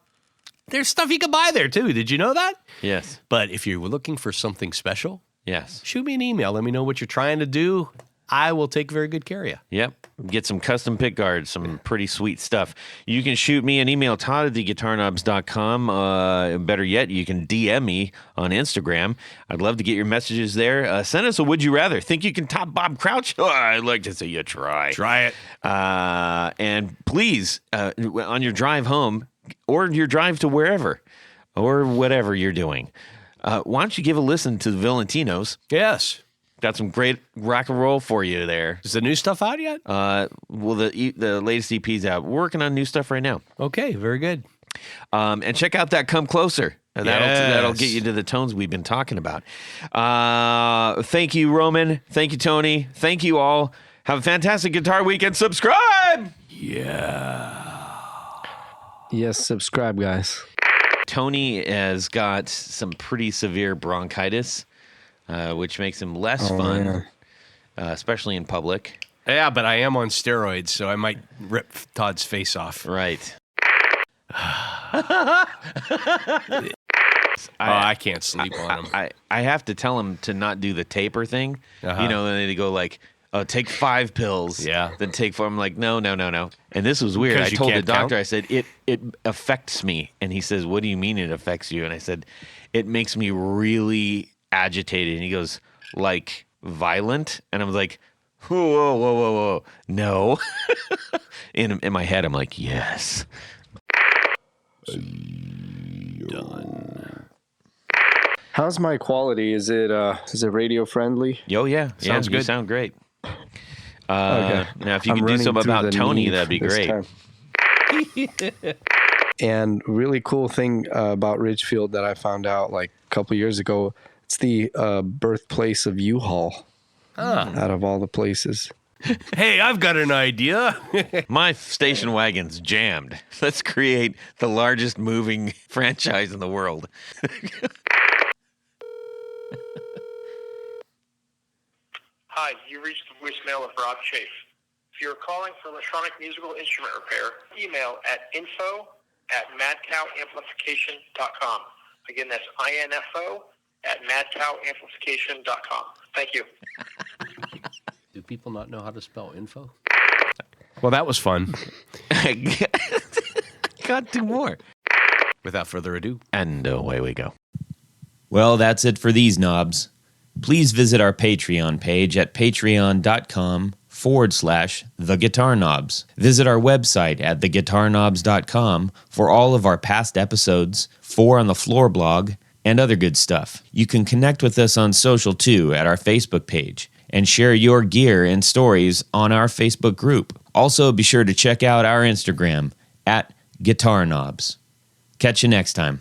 there's stuff you can buy there too. Did you know that? Yes. But if you're looking for something special, Yes. shoot me an email. Let me know what you're trying to do. I will take very good care of you. Yep. Get some custom pick guards, some pretty sweet stuff. You can shoot me an email, todd@theguitarknobs.com. Better yet, you can DM me on Instagram. I'd love to get your messages there. Send us a would you rather. Think you can top Bob Crouch? Oh, I'd like to see you try. Try it. And please, on your drive home or your drive to wherever or whatever you're doing, why don't you give a listen to the Valentinos? Yes. Got some great rock and roll for you there. Is the new stuff out yet? Well, the latest EP's out. We're working on new stuff right now. Okay, very good. And check out that Come Closer. And that'll get you to the tones we've been talking about. Thank you, Roman. Thank you, Tony. Thank you all. Have a fantastic guitar week and subscribe. Yes, subscribe, guys. Tony has got some pretty severe bronchitis, which makes him less fun, especially in public. Yeah, but I am on steroids, so I might rip Todd's face off. Right. I can't sleep on him. I have to tell him to not do the taper thing. Uh-huh. You know, and they go like, oh, take 5 pills. Yeah. Then take 4. I'm like, no. And this was weird. I You told the can't doctor, count? I said, it affects me. And he says, what do you mean it affects you? And I said, it makes me really agitated. And he goes, like violent? And I was like, whoa. No. In my head, I'm like, yes. How's my quality? Is it radio friendly? Oh, yeah. Sounds You good. sound great. Okay. Now, if you I'm could do running something through about the Tony, need that'd be this great. time. And really cool thing about Ridgefield that I found out like a couple years ago, it's the birthplace of U-Haul out of all the places. Hey, I've got an idea. My station wagon's jammed. Let's create the largest moving franchise in the world. Hi, you reached the voicemail of Rob Chafe. If you're calling for electronic musical instrument repair, email at info@madcowamplification.com. Again, that's info@madcowamplification.com. Thank you. Do people not know how to spell info? Well, that was fun. Got 2 more. Without further ado. And away we go. Well, that's it for these knobs. Please visit our Patreon page at patreon.com/theguitarknobs. Visit our website at theguitarknobs.com for all of our past episodes, 4 on the Floor blog, and other good stuff. You can connect with us on social too at our Facebook page and share your gear and stories on our Facebook group. Also, be sure to check out our Instagram at Guitar Knobs. Catch you next time.